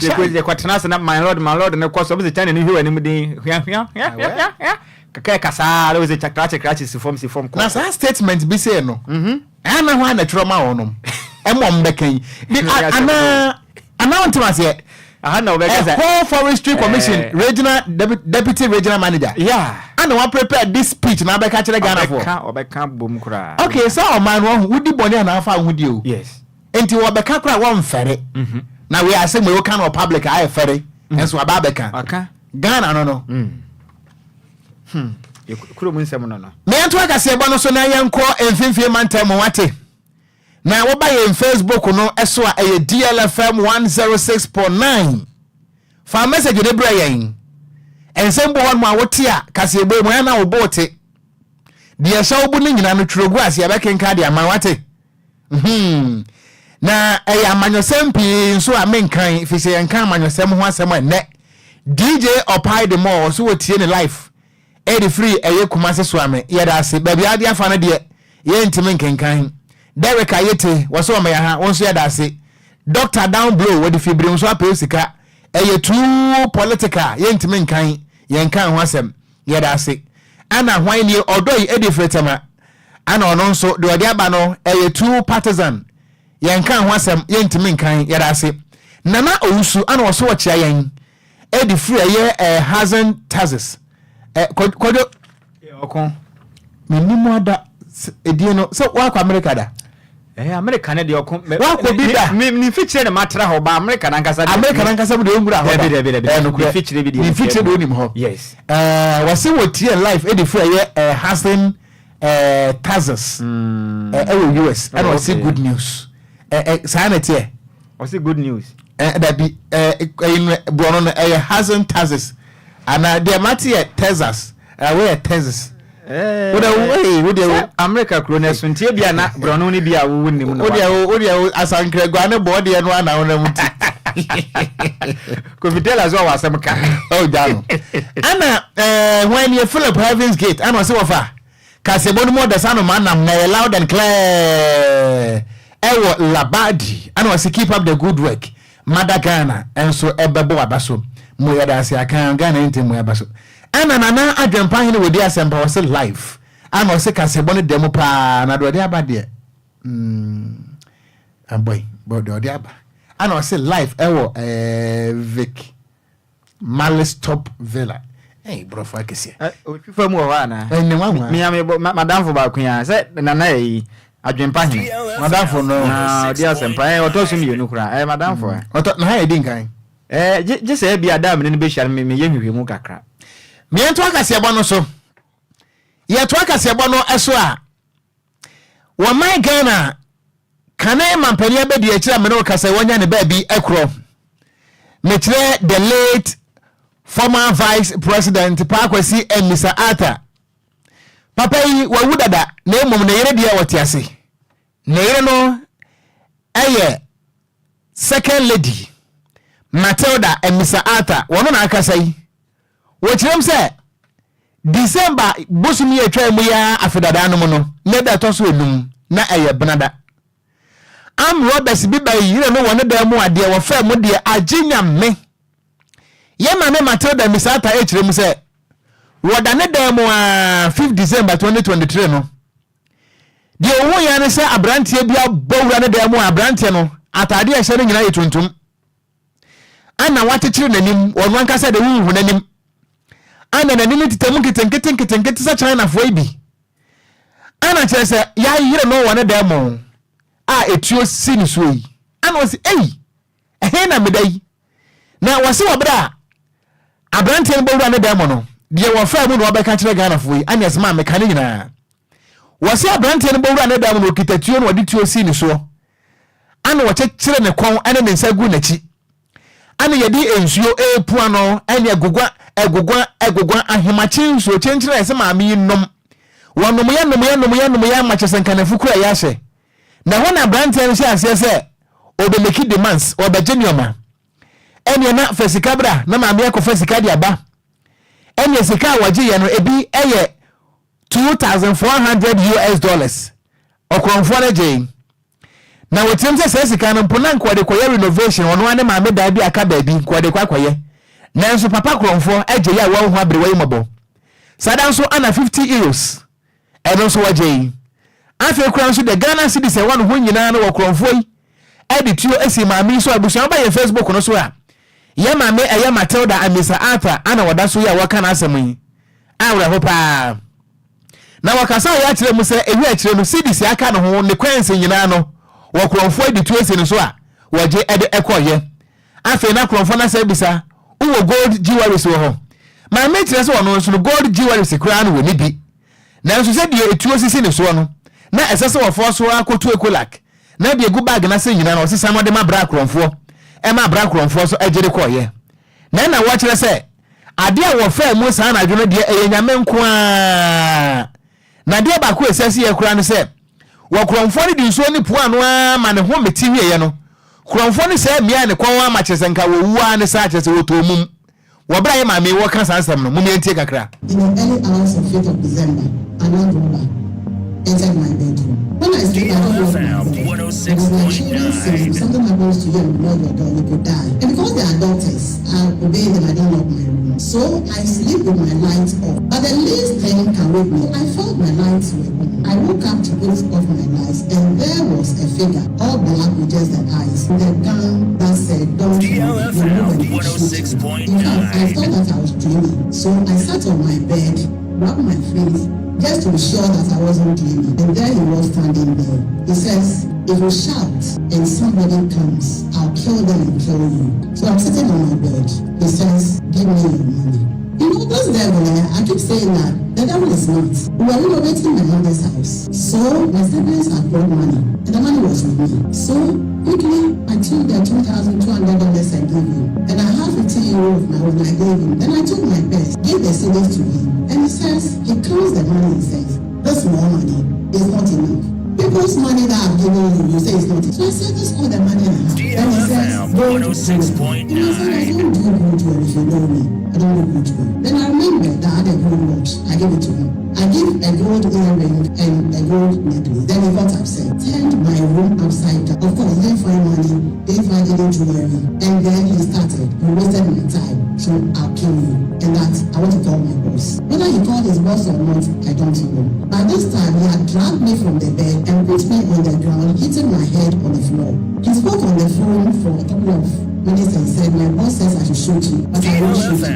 je kwatena se na my lord ne kwaso be China ni hwe ani mudin hwia kaka kasa le we chakrache si form na sa statement bi say no ana ho na troma wonom emom bekan ana wantima se na obeka whole forestry commission regional deputy regional manager ana wa prepare this speech na beka kire Ghana for obeka bom kura okay so o man wo wudi boni na afa hudi o yes enti wo beka kura wo mfere na we are saying we can no public I fere enso aba beka aka Ghana no kuro mu nsem no me ento aka se bo no so na yenko emfimfie mantam wate na wo ba ye Facebook no eso a DLFM 106.9 fa message de bra yen ensem bo hon ma wote a kase ebo mu na wo bote de sha obu ni nyina no twrogu ase ya bekenka de ama wate na amanyosem pi nso a menkan fi se yenka amanyosem ho asem enne DJ Opai the more so wotie ne life free kumase so ame yeda ase baby ade afa na de ye ntime nkenkan Derek Ayete waso ma ya ha wonso yeda ase Dr Down Blow we de fibrim so apɛ sika too political ye ntime nkan ye nkan ho asem yeda ase ana hwan ni odoi edifretama ana ono nso de ode aba no too partisan ye nkan ho asem ye ntime nkan yeda ase nana owusu ana waso wo chia yen free Hazen Tazes Kwadwo okon minimo ada edie no so wa kwa America da America ne de okon wa ko bi da mi feature ne matra ho ba America na nkasa bu de ngura ho mi feature bi de mi feature do nim ho yes wase wotie life free Hazen Tazes US and was good news sanity was good news that be Bruno Hazen Tazes and the Mattia Texas where Texas what America Krones until bia na Bruno ni bia wo nim no what asankre guane body and one na muti ko vitela zo wasem ka oh dano ana when you Philip Heaven's Gate ana se wofa kasebo no mo the sound man na loud and clear ewo labadi ana was keep up the good work Madagana and so ebebo abaso mo yada ase akan Ghana ntem mo abaso ana adwempa hene we dia sempa was live ana o se kasebo ne demo pa na do dia abade boy, but the other. And I say life, Vic Malice Top Villa. Hey, bro, for I can see. For more, Madame for Bakuya said, Nana, I dream Pani. Madame for no, dear Senpai, or tossing you, no cry. Madame for her. What I didn't just say, be a damn in the bush and me, you muka crap. Me and Twaka Siabono so. Yet Twaka Siabono Aswa. One my Ghana. Can I man penny be the chairman Kasa Wanya baby Ekro? Metre the late former vice president Pakwesi and Mr. Arthur. Papa yi wa wudada na emom na yere dia wotiase. Na yere no eye second lady Matilda and Mr. Arthur wono na akasa yi. Wo kirem se December bosumi atwa mu ya afedada no no na da to so enum na eye benada. Am Roberts bi ba yi no wono da mu ade wo fa mu de aginya me. Ye ma me Matilda Mr. Arthur e kirem se Wadane demo 5 December 2023 no. Die owo ya ne se abrantie bia bowura ne demo abrantie no atade a hye nyina yetuntum. Ana watekire nanim wonu ankasa de wu nanim. Ana nanim titamu kitenkete sa China fo ibi. Ana kire se ya yire no wone demo a etuo sini so yi. Ana wose ehe na medai. Na wose wobra abrantie bowura ne demo no. Die wo fa mu no obeka kire Ghana fo yi anya sema me kane nyina wose abrante no bowura ne dam no kitatuo no odi tuo si ni so ana wo kire ne kon ane ne nsagu nachi ana yedi ensuo epu ano ane egugwa ahemachi nsuo chenchire ese ma mi nom wonom ya ma chesenkan fukura ya hye na ho na abrante no hye ase se obemeki demands obegenioma ene na fesikabra na ma mi akofasika dia ba enya sika waji ye no ebi eye $2,400 okronfo na je na wetim se sika no mpona nkwade koye renovation ono ane ma me da bi aka ba bi kwade kwakoye na nso papa kronfo eje ya wa ho abere wa mabo sada nso ana €50 eno nso waje afi kura nso de Ghana cedis e wa no ho nyina no okronfo yi edituo esi ma mi so abusu ba ye Facebook no so a ye ma me eye Matilda and Mr. Arthur ana wada so ya waka na asem yi awra ho pa na wakasa ya kire mu se ewi a kire no cedis aka no ho ne kwense nyina no wokromfo editu esi no so a waje ede ekoye afi na kromfo na se bisa uwo gold jewelries wo ho ma me kire se wono so gold jewelries kura no we ni bi na nso se de etu osisi ne so no na esese wo fo so akotu ekolak na de gu bag na se nyina no osisa no de ma bra kromfo ema bra kromfo so ejere koye na wo kire se ade a wo fa mu sa na adwo de enyame nko a na de ba ko esase ye kura no se wo kromfo ni di nso ni pu anu a ma ne ho meti wiye no kromfo ni se mia ne kwa ma chesenka wo wu a ne sa chese wo to mum wo bra ye ma me wo kan sansam no mum yentie kakra. In the early hours of 5th of December, Lumba entered my bedroom. When I sleep, I don't know something happens to you and you know your door, you could die. And because they are doctors, I obey them, I don't lock my room. So I sleep with my lights off. But the least thing can wake me. I felt my lights were on. I woke up to put off my lights, and there was a figure, all black with just the eyes, with a gun that said, "Don't DLFM 106.9. In fact, I thought that I was dreaming. So I sat on my bed, rubbed my face, just to be sure that I wasn't dreaming. And there he was standing there. He says, "If you shout and somebody comes, I'll kill them and kill you." So I'm sitting on my bed. He says, "Give me your money." You know, those devil, I keep saying that the devil is not. We were renovating my mother's house. So my siblings had brought money, and the money was with me. So quickly, I took the $2,200 I gave him, and I have €15 of my own I gave him. Then I took my best, gave the savings to him, and he says, he counts the money and says, "This more money is not enough. People's money that I've given you, you say it's not enough." So I said, "This all the money I have." Then he says, "Go to school." And I said, "I don't do good work if you know me. I don't do good work." Then I remember that I had a good watch. I gave it to him. I I give a gold earring and a gold necklace. Then he got upset, turned my room upside down. Of course, didn't find money, didn't find any jewelry. And then he started, he wasted my time, so I'll kill you. And that, I want to call my boss. Whether he called his boss or not, I don't know. By this time, he had dragged me from the bed and put me on the ground, hitting my head on the floor. He spoke on the phone for a couple of minutes and said, my boss says I should shoot you, but I won't shoot you.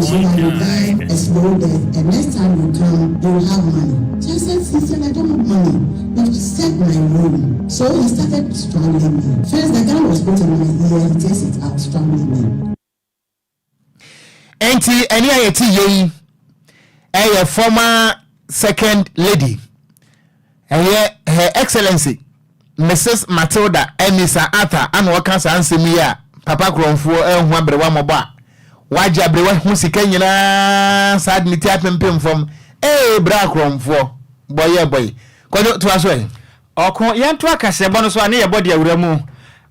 I will die a slow death, and next time you come, you will have money. So I said, he said, I don't have money. You've set my room. So he started strangling me. First, the gun was put in my ear, he takes it out, strangling me. Enti eni ayeti yeyi a former second lady her excellency Mrs. Matilda Emisa Arthur and waka sa ansemi ya papa kronfo hu abrewa moba waje abrewa hu sika nyina sad ni tia pempem fom bra kronfo boy Kwadwo to aso Okon yento akase bono so ane ye body awuramu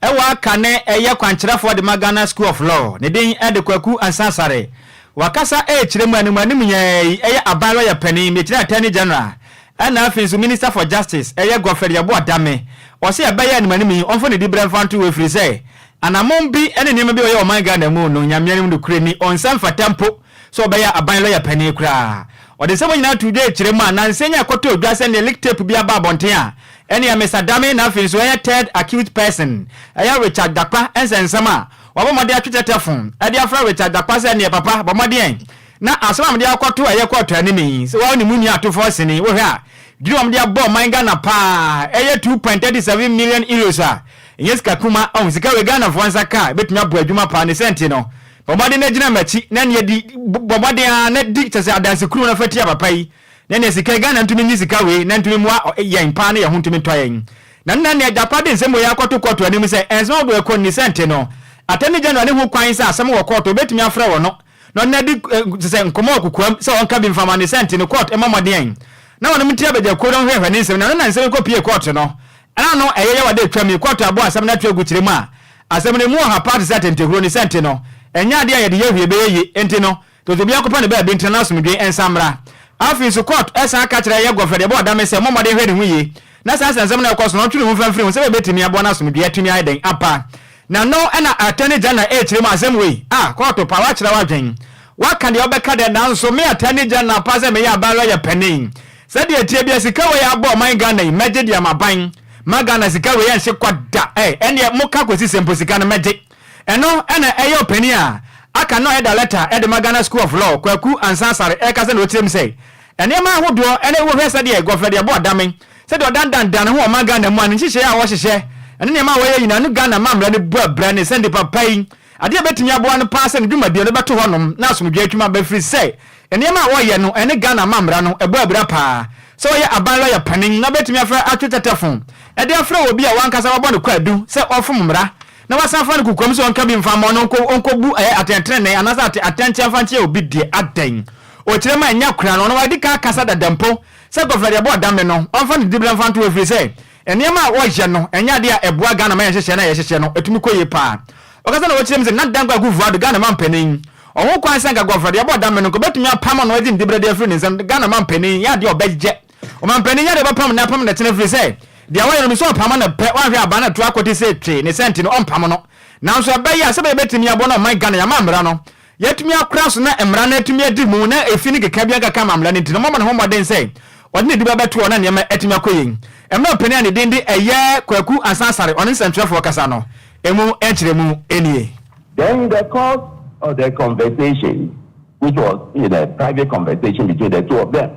ewa kane eye kwankyerafo de Ghana School of Law ne den ede kwaku ansasare wakasa kyeremu animanim nyai eye abalo ya pani me kyerɛ attorney general ana afenso minister for justice eye Okogyeabour Ocran o se abaye animanim onfo ne di bremfanto we free say anamon bi ene nima bi oye o man Ghana mu no nyamyanim do kure ni onsan fatampo so obaye abalo ya pani kura o de sebo nyina today kyeremu anansenya koto odwase ne lick tape bi aba abonten a ene ya Mr. Dame na afenso eye third accused person eye Richard Dakpa ensensama wabomode atwetetefon ade afra Richard Dakpa se ne papa bomode na asoma mde akoto eye koto animi se wa ni munua atofo sene wo hwe a dwom mde abo man Ghana pa eye 2.37 million euros a yes kakuma on sika we Ghana fo ansaka betumi abo adwuma pa ne senti no bomode na gina machi na ne di bomode a na di tese adanse kuru na fatia papa yi na ne sika Ghana ntumi nyi sika we na ntumi mu yen pa na ye ho ntumi toyen na ne Dakpa de nsemo ya koto animi se enso do ekon ni senti no attorney general ne hu kwan sa asem wo court obetumi afra wo no na di se nkomo okukwam se wonka bi mfama ne senti no court emamodien na wono mtia beja ko don hwehwe ne nsem na nsem ko pie court no ana no eyeye wade twam court abo asem na twa gukyeremu a asem ne mu ha part set integro ne senti no enya de ye de yehwe beye enti no to bi akopa ne ba bi international dwen ensamra afin so court esa aka kyerɛ ye Okogyeabour Ocran se momode hwe ne hu yi na sa nsem na koso no twere hu famfiri se betimi abo na asomdwe atumi ayden apa na no ana attorney general kyerem asem we court power kyerɛ wadwen waka de obeka de na nso me attorney general pa se me ya ba lawyer penin se de tie bia sika we ya bo man Ghana meje de amaban magana sika we ya nhye kwada ene muka kwesi sempo sika na meje eno ana eyo penin a aka no head letter e de Ghana School of Law kwaku ansasare ka se no kyerem se ene ma ahodo ene wo hwe se de Okogyeabour Ocran se de odandan ho man Ghana mu an nhye ya wo hye ene ne ma wo ye yina no Ghana mamra ne bu abra ne sende papa yi ade betumi aboa no paase ne dwumadie no beto honom na asomdwe atwuma ba free say ene ma wo ye no ene Ghana mamra no ebu abra pa so ye aban lawyer panin na betumi afra atwetetefon ede afra obi a wankasa wabɔ ne kwadu se ofom mra na wasanfa ne kukom so onka bi mfama no onkobu atentre ne anasa atentia fantie obi die aden o kyerema nya kura no wadi ka kasa dadampo se Okogyeabour Ocran no onfa ne dibra mfanto we free say enema wo ye no enya de a eboa Ghana man hyehyɛ na ye hyehyɛ no etumi koye pa okasa na wo kyerem se na dangba ku vuado Ghana man panin owo kwan sanka Okogyeabour Ocran no ko betumi apam no wadi ndibra de afri ne nsam Ghana man panin ya de obegye o man panin ya de ba pam na pam na tene free say de awo no so pam na pe wa hwe aba na to akoti se twe ne senti no ompam no nanso abayi a se be betumi abo no man Ghana ya mamra no yetumi akra so na emra na etumi adi mu na efini keka bia kaka mamra ne ntino mama na homoden say odine di ba beto na ne etumi akoyin emra opani ani dindi eye kwaku ansasare on nsentwefo kasa no emu enkyeremu enie. Then in the course of the conversation, which was a private conversation between the two of them,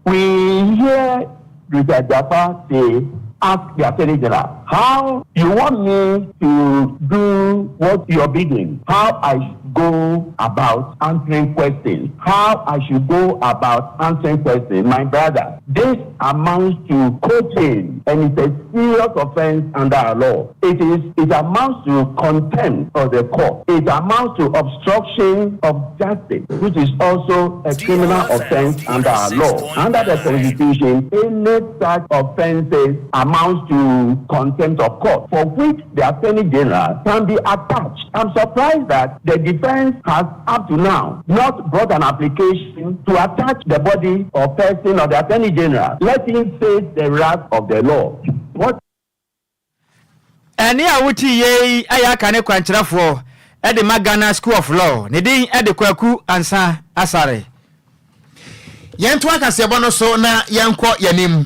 we hear Richard Dakpa say, ask the attorney general, how you want me to do what you're bidding, how I go about answering questions, how I should go about answering questions. My brother, this amounts to coaching, and it's a serious offense under our law. It amounts to contempt of the court. It amounts to obstruction of justice, which is also a criminal offense under our law. Under the Constitution, any such offenses amounts to contempt contempt of court, for which the Attorney General can be attached. I'm surprised that the defense has up to now not brought an application to attach the body or person of the Attorney General. Let him face the wrath of the law. What? Any awuti ye aya kane kwankyerafo e de Ghana School of Law ne din e de kwaku ansa asare yento akasebo no so na yenko yanim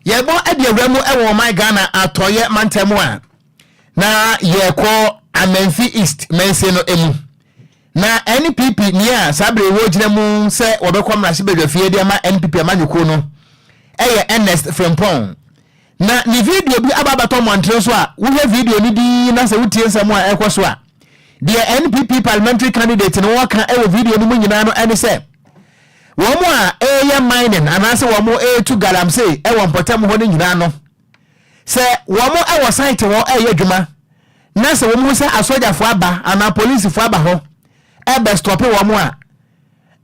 yebo e de awramu e wo my Ghana atoye mantemu a na yeko Amenfi East mense no emu na NPP ni a sabre wo gina mu se obekọ mrase bedwafie de ma NPP amanyuko no eye Ernest Frempong na ni video bi ababato montre so a wo he video ni di na se wutie nsam a ekoso a the NPP parliamentary candidate no waka e wo video ni mu nyina no ene se wo mu a eye mining anase wo mu to galamsey e wo mpotam ho ni nyina no se wo mu e wo site wo eye dwuma na se wo mu se asojafo aba ana police fo aba ho e be stop wo mu a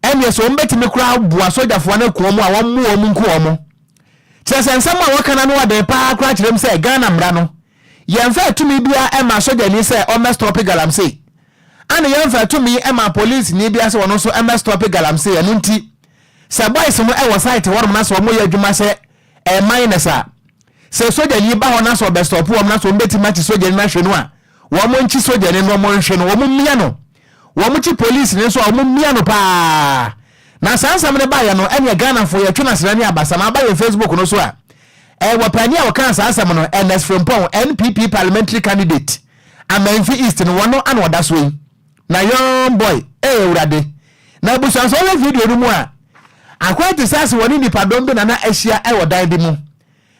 ene so mbetimi kura bu asojafo na ko mu a wo mu wo mu nko wo mu Chese nsama wakana no wade pa akra kirem se Ghana mra no yemfa tumi bia e ma soja ni se o stop galamsey ana yemfa tumi e ma police ni bia se wono so e stop galamsey anu nti se boys mo e wo site worum na so mo ya adwuma se e minus a se soja ni ba ho na so be stop wo na so mbeti match soja ni na hwe no a wo mo nchi soja ni no mo nhwe no wo mo mia no wo mo chi police ni so wo mo mia no pa na sansa mne ba ya no ene Ghana fo ya twena srani abasa na ba ya Facebook no so a wapani a wakan sansa mno Ernest Frempong NPP parliamentary candidate Amenfi East no wono an woda so yi na young boy urade na busan so we video no mu a akwati sase woni ni padom bi na ahia wodan bi mu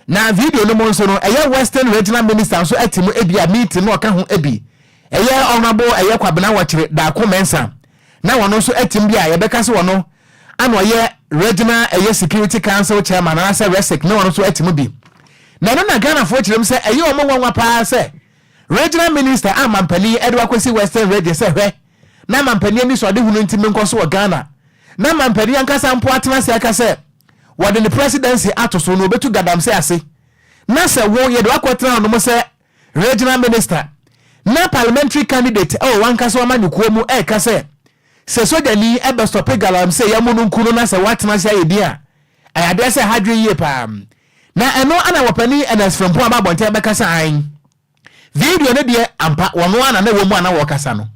na video no mo so no Western Regional Minister so atimu ebi a meeting no ka ho ebi honorable kwabena wachire da komensa na wono so atim bi a yebeka se wono ano ye regional security council chairman na say resec na wono so atimu bi na na Ghana fo chirem se omo wanwa pa se regional minister amampani edwa kwesi Western region se hwe na mampani ni so de hunu ntimi nkoso wo Ghana na mampani ankasa mpo atena se aka se wode the presidency atoso no obetu gadam se ase na se wo ye do akwetena no mo se regional minister na parliamentary candidate wankasa wa manyuko mu ka se soja ni ebe stop galam se ya munu nkuno na se watena se ayedi a ayade se hadwe ye pa na eno ana wapani Ernest Frempong ababonte be kasa an video ne de ampa wono ana na wo mu ana wo kasa no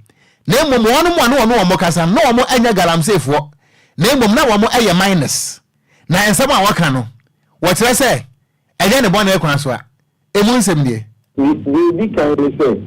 na emom wono mu ana wono wo kasa no wo mu anya galam sefo na emom na wo mu eye minus na ensam a waka no wo kire se eje ne bona ekwan so a emu nsem de we can say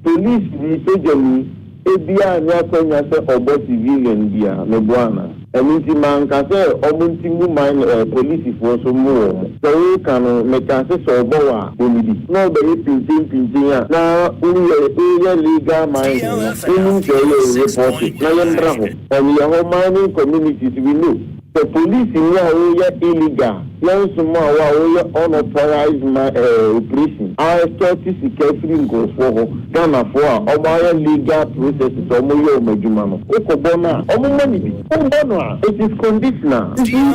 police ni sejani ebia nya kwanya se obo civilian bia no bwana enti man ka se omunti mu man police for so mu so we can make us so obo wa onidi no be pintin ya na uye legal mind unu ke ye report na yembra ho on your mining communities we know the police in here illegal young small wa unauthorized operation I start to see carefully go for Ghana for our legal processes or more majuma no okobona omo money bi omo it is conditional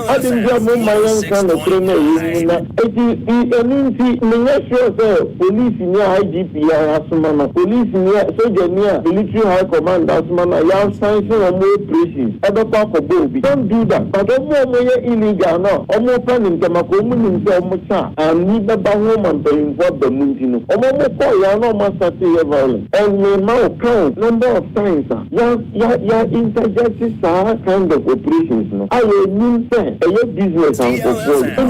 I didn't get no my young kind of trainer na it is me sure say police in here IGP ya asuma police in here soldier near military high command asuma na ya sign for more operations other part for both don't do that but omo illegal no omo plan kama ko mu nim se omo cha ani baba ho man to involve the muntino omo ko ya no ma start here violence and me now count number of times ya interject kind of operations no I mean say a business and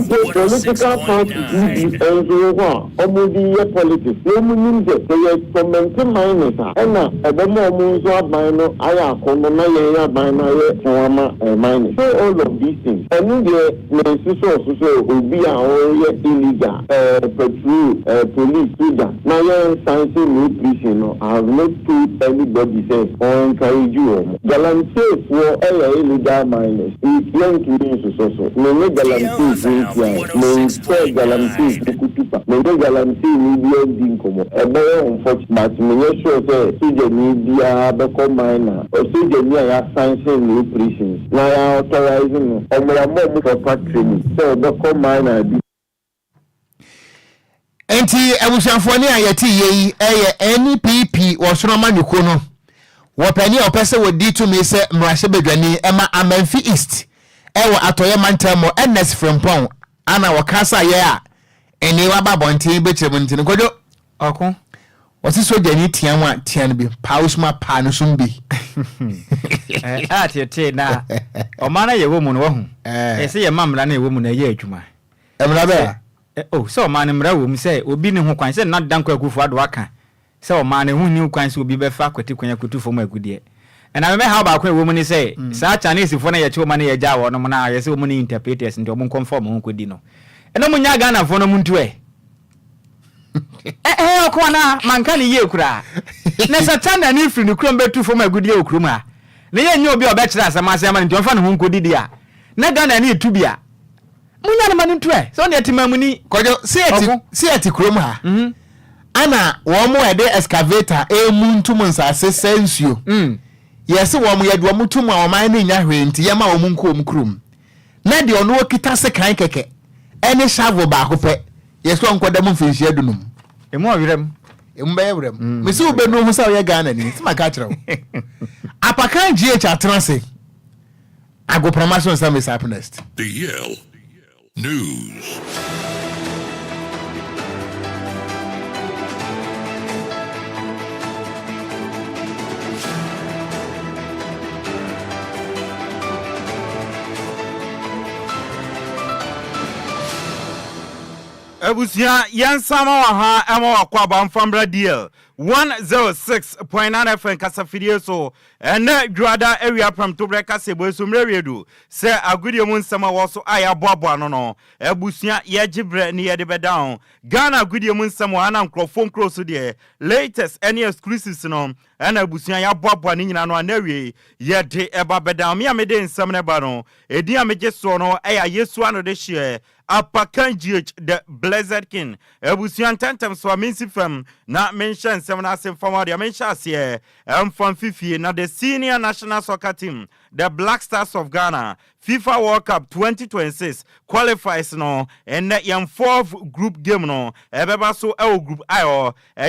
political parties need also omo di politics no mu nim say they comment minus and na omo so aban no aya kono na ya ban na ye forma minus so all of these things and the so obi a illegal patrol police soldier na your science no prison no I have not told anybody say or encourage you guarantee for illegal minors if young to so no guarantee no say guarantee kutupa no guarantee ni bi ndin komo unfortunate but me sure say soldier ni bia be come minor or soldier ni ya science no prison na ya authorizing omra mo for training so be come minor enti abusuafo ni ayeti yi NPP wo sono maniko no wo pani opese wo di to me se mrahye bedwani ema Amanfi East ewo atoye mantamo NS Frempon ana wo kasa ye a eni wa babontin bekyerem ntin kodo okon wasi soja ni tianwa tian bi pausma pa no sumbi tie na o mana ye wo mu no wo hu ese ye mamra na ye wo mu na ye adwuma emra be so man mra wo mu se obi ne ho kwan se na danko akufu ado aka se o man hu ni kwan se obi be fa kwati kwanya kutu fo mu agudie na me ha ba kwa wo mu ni se sa Chinese fo na ye che o man ye ja wo no mu na ye se o mu ni interpreters ndi o mu conform ho kodi no eno mu nya Ghana fo no mu ntu okwana manka ni ye kura na satana ni firi ni krom betu fo mu agudie okrum a na ye nya obi obekira asama asama ndi o fa no ho kodi dia na Ghana ni etubia munya na manu tue so na timamuni kojo sieti krom ha ana wo mo ede excavator emuntu munsase sensuo yesi wo mo yedwo mutum a wo man na nya hwenti yema wo munko krom na de ono okita se kan keke ene shovel ba ko pe yesi wo nkoda mu mfinhia dunum emu awirem emu ba yewrem mesi wo benu hu sa wo ye Ghana ni sima ka kire wo apakan GH atranse ago promotion Sammy happiness DL News. Ebusia yansama wa ha ema wakwa bamfambra DL 106.9 FM kasafidie so ene dwada area from tobreka sebo so mrewedu se agudie mu nsama wo so aya boabo no ebusia ye gibre ni ye de bedown Ghana agudie mu nsama ana nkrofo nkro so de latest any exclusives no ena ebusia ya boabo ni nyina no anawie ye de eba bedown me amede nsam ne ba no edi ameje so no aya Yesu ano de hye Apakan GH the Blessed King ebusuan tentem so amensi fam na mention sem na asem fam dia mention ase from Fifi na the senior national soccer team the Black Stars of Ghana FIFA World Cup 2026 qualifies no and yam fourth group game no ebeba so group I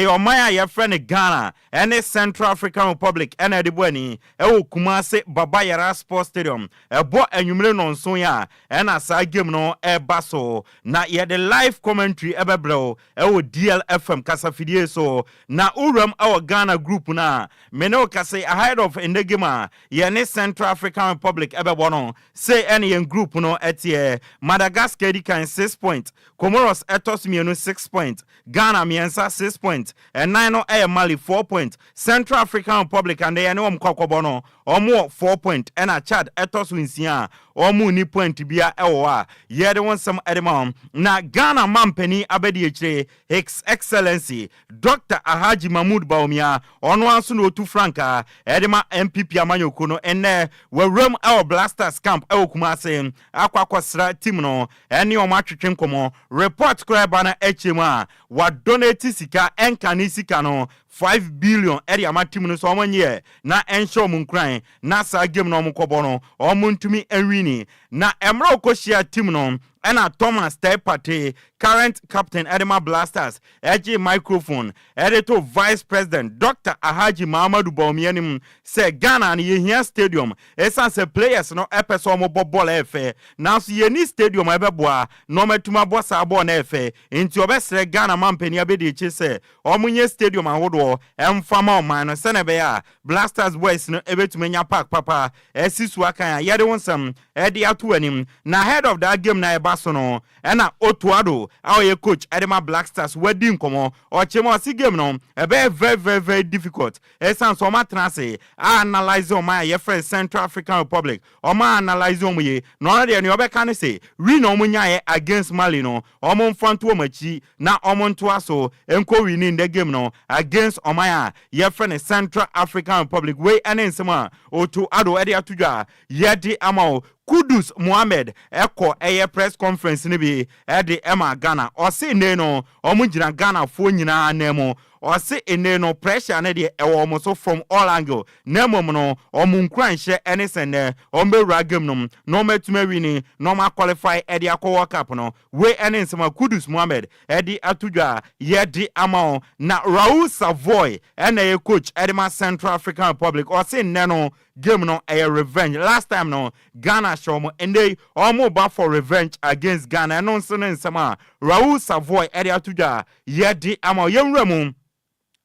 your man your friend Ghana and Central African Republic and edebani Kumase Baba Yara Sports Stadium ebo enwumre no nso ya and asa game no so na ye the live commentary ebebro DLFM kasafidie so na uram our Ghana group na meno kase ahead of endegema ye ne Central African Republic ebebono say any group no etie Madagascar di kan 6 points Comoros etos mienu 6 points Ghana miensa 6 points and 9 Mali 4 points Central African Republic and they no mkwakobono omo 4 points and a Chad etos winsia omo ni point bia ewa ye de won some edema na Ghana mampeni abedi echire His Excellency Dr. Ahaji Mahmoud Baumia ono anso no tu franka edema MPP amanyoko no enne wewrem our Blasters camp Kumase akwakosra team no ene o matwetwe komo report kraba na echema wa donate sika enkani sika no 5 billion area team no so omanye na ensure mun kran na sa game no mkobo no omuntumi enwini na emra okoshia team no ena Thomas Tepate current captain Edema Blasters eji microphone editor vice president Dr. Ahaji Mahamadou Bawumia say Ghana ni yehia stadium esan se players no epeso omo bobol efe now so ye ni stadium ebeboa no metuma bosa abo na efe nti obesre Ghana mampeni abedi eche se omunye stadium ahodo emfama oman no senebe ya Blasters boys no ebetumenya park papa esisu akan ya de wonsam edi atu anim na head of that game na Basono ena Otuado our coach Edema Black Stars wedding komo or chemo si game no very difficult esan so matranse analyze on my friend Central African Republic o ma analyze on ye no dey no be kan say we no munya against Mali no o mo mfanto o machi na o mo nto aso enko winning the game no against Omaya your friend Central African Republic we enensema Otuado edi atudwa ye di amao Kudus Mohammed eko eye press conference ni bi e de Emma Ghana o se ne no o mu gina Ghana fo nyina nemo or say ene no pressure na de almost from all angle na mom no omunkran hye ene sene omewura game no no metuma wini no ma qualify e de akọ cup no we ene nsema Kudus Mohammed e de atudwa ye de amao na Raul Savoy ene ye coach Edema Central African Republic or say neno game no a revenge last time no Ghana show mo and they almost back for revenge against Ghana no nsema Raul Savoy e de atudwa ye de amao yemremu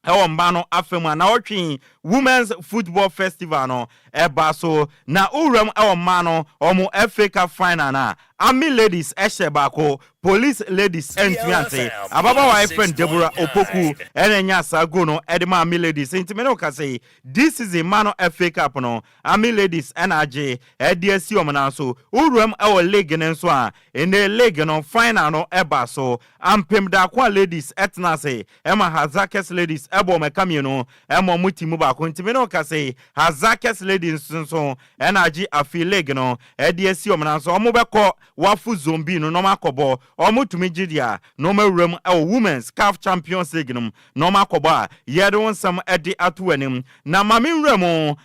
ewo mbano afema na otwi Women's Football Festival no eba so na uram ewo mano omo FA Cup final na Army ladies eshebako police ladies entwiante ababa wa friend Deborah Opoku enenya sago no edema Army ladies intimeno ka say this is a mano FA Cup no Army ladies NRJ EDC omna so uram ewo league nenso a ene league no final no eba so ampem da kwa ladies etna say ema Hazakes ladies ebo mekame no emo mutimu ba kontimeno ka say Hazakes ladies so NRJ afi league no EDC omna so omo beko wafu zombi no normal kobo omutumi gidia normal room women's CAF Champions League no normal kobo ye don some edi atuanim na mami remo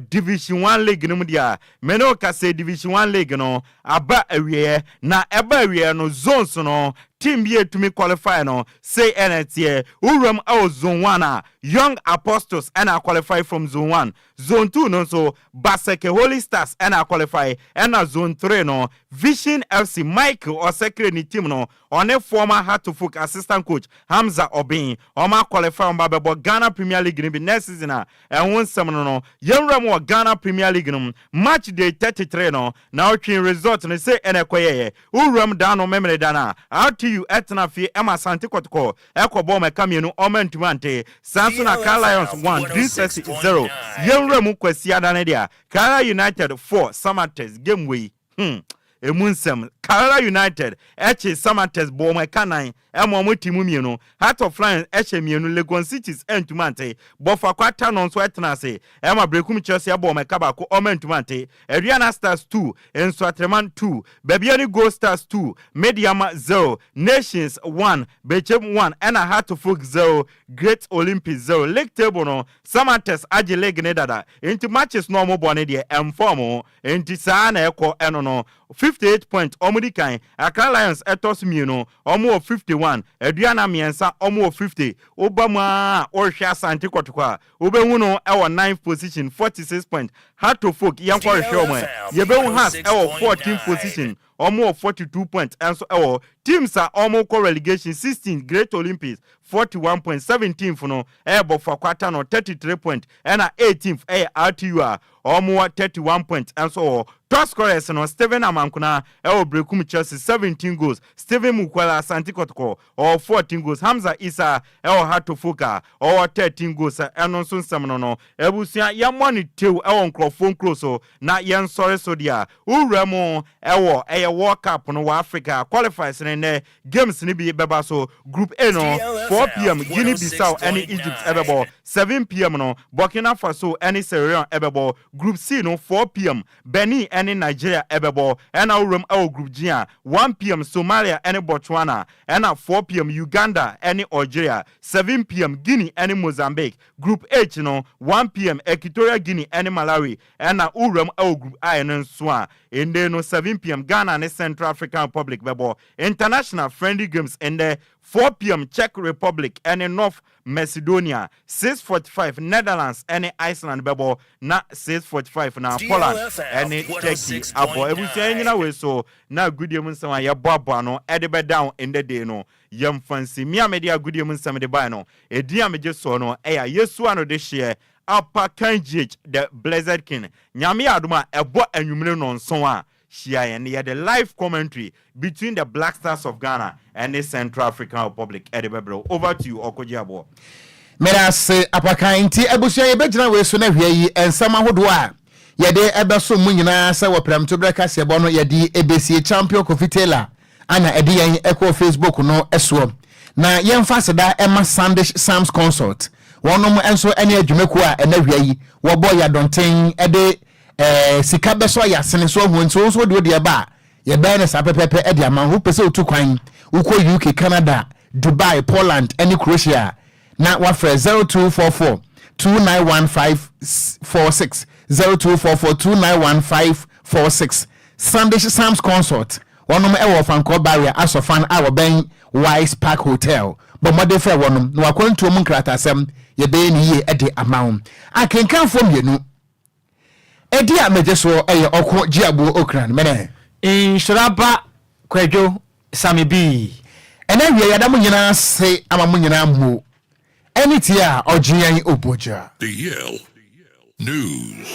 Division 1 League no dia meno ka say Division 1 League no aba awie na eba awie no zones no team be to me qualify no say NTA uram zone 1 Young Apostles and I qualify from zone 1 zone 2 no so Baseke Holy Stars and I qualify and zone 3 no Vision FC Michael or secretary team no on a former Heart to Folk assistant coach Hamza Obin ma qualify on Babebo Ghana Premier League in the next season and one summer no young Ramo Ghana Premier League no match day 33 no now train result and say Enquires uram down on memory dana out you etna fi ema santi kotoko ekobo mekame no omentumante Samsung Car Lions 1 DSS 0 yenra mu kwasi adane dia Kara United 4 Samates game way emunsem Kara United eche Samates bo mekanan emo motimu mienu Heart of Lions eche mienu Legon Cities entumante bofa kwata no so etna se ema brekum Chelsea abo mekaba ko omentumante Ariana Stars 2 enso Atreman 2 Bebiani Gold Stars 2 Mediama 0 Nations 1 Bechem 1 and Heart of Folk 0 Great Olympics 0 League table no Samates aje league ne dada into matches no mo bone de emformo into saa na ekọ eno no 58 points omudikan Accra Lions etos mienu omo 51 Aduana miensa omo 50 Obama ohwa Asante Kotoko obehu no ewo 9th position 46 points Heart of Folk yankwa hwe mo yebehu has ewo 14th position omo 42 points and so ewo teams are almost relegation 16 Great Olympics 41.17 no ebo for quarter no 33 points and 18th RTU almost 31 points and so top scorers no Steven Amankuna brekum Chelsea 17 goals Steven Mukwala Asante Kotoko or 14 goals Hamza Isa Heart to Fuka or 13 goals and no so some no ebusia yamoni tew nkrofon close na yen sorry so dia uremo World Cup no Africa qualifies in the games ni bi beba so group A no 4 p.m. Guinea-Bissau and Egypt ebebo 7 p.m. no Burkina Faso and Sierra Leone ebebo group C no 4 p.m. Benin and Nigeria ebebo and our group G 1 p.m. Somalia and Botswana and 4 p.m. Uganda and Algeria 7 p.m. Guinea and Mozambique group H no 1 p.m. Equatorial Guinea and Malawi and group I and Swan in the no 7 p.m. Ghana and Central African Republic bebo international friendly games in the 4 p.m. Czech Republic and in North Macedonia 6:45 Netherlands and Iceland bebo na 6:45 na Poland and Turkey abo ebusia nyina we so na Gudium nsama ya babo no edebe down in the day no yam fancy media Gudium nsama de buy no edia meje so no eya Yesu ano de share Upper Kanjich the Blessed King nyame aduma ebo anwumre no nson a share and the live commentary between the Black Stars of Ghana and the Central African Republic. Over to you, Okogyeabour. Merase apakanti ebusia yebegyina we so na hwe yi ensama hodoa yede ebeso mu nyina sa wo pram to breka se bo no yede ebesi champion Kofitela ana ede yen eko Facebook no eso na yemfa seda ema Sandish Sam's Consult wonom enso ene adwumeku a ena hwe yi wo boy adonten ede sika beso ya sene so hu nso so de ba ye be ne sapepepe ede ama hu pese otu kwan ukọ UK Canada Dubai Poland and Croatia na wafrɛ 0244 291546 0244 291546 Sunday Sam's Consort wonom ewo Franco Barrier asofan a ben Wise Park Hotel but mode fe wonom na wakwantu mu nkratasem ye be ni ye ede amawo akenkanfo mienu edi a mejeso eye Okogyeabour Ocran mene Nhyiraba Kwadwo Sammy B ena wie yada mu nyina se ama mu nyina mu eni ti a ogyean oboja DL News.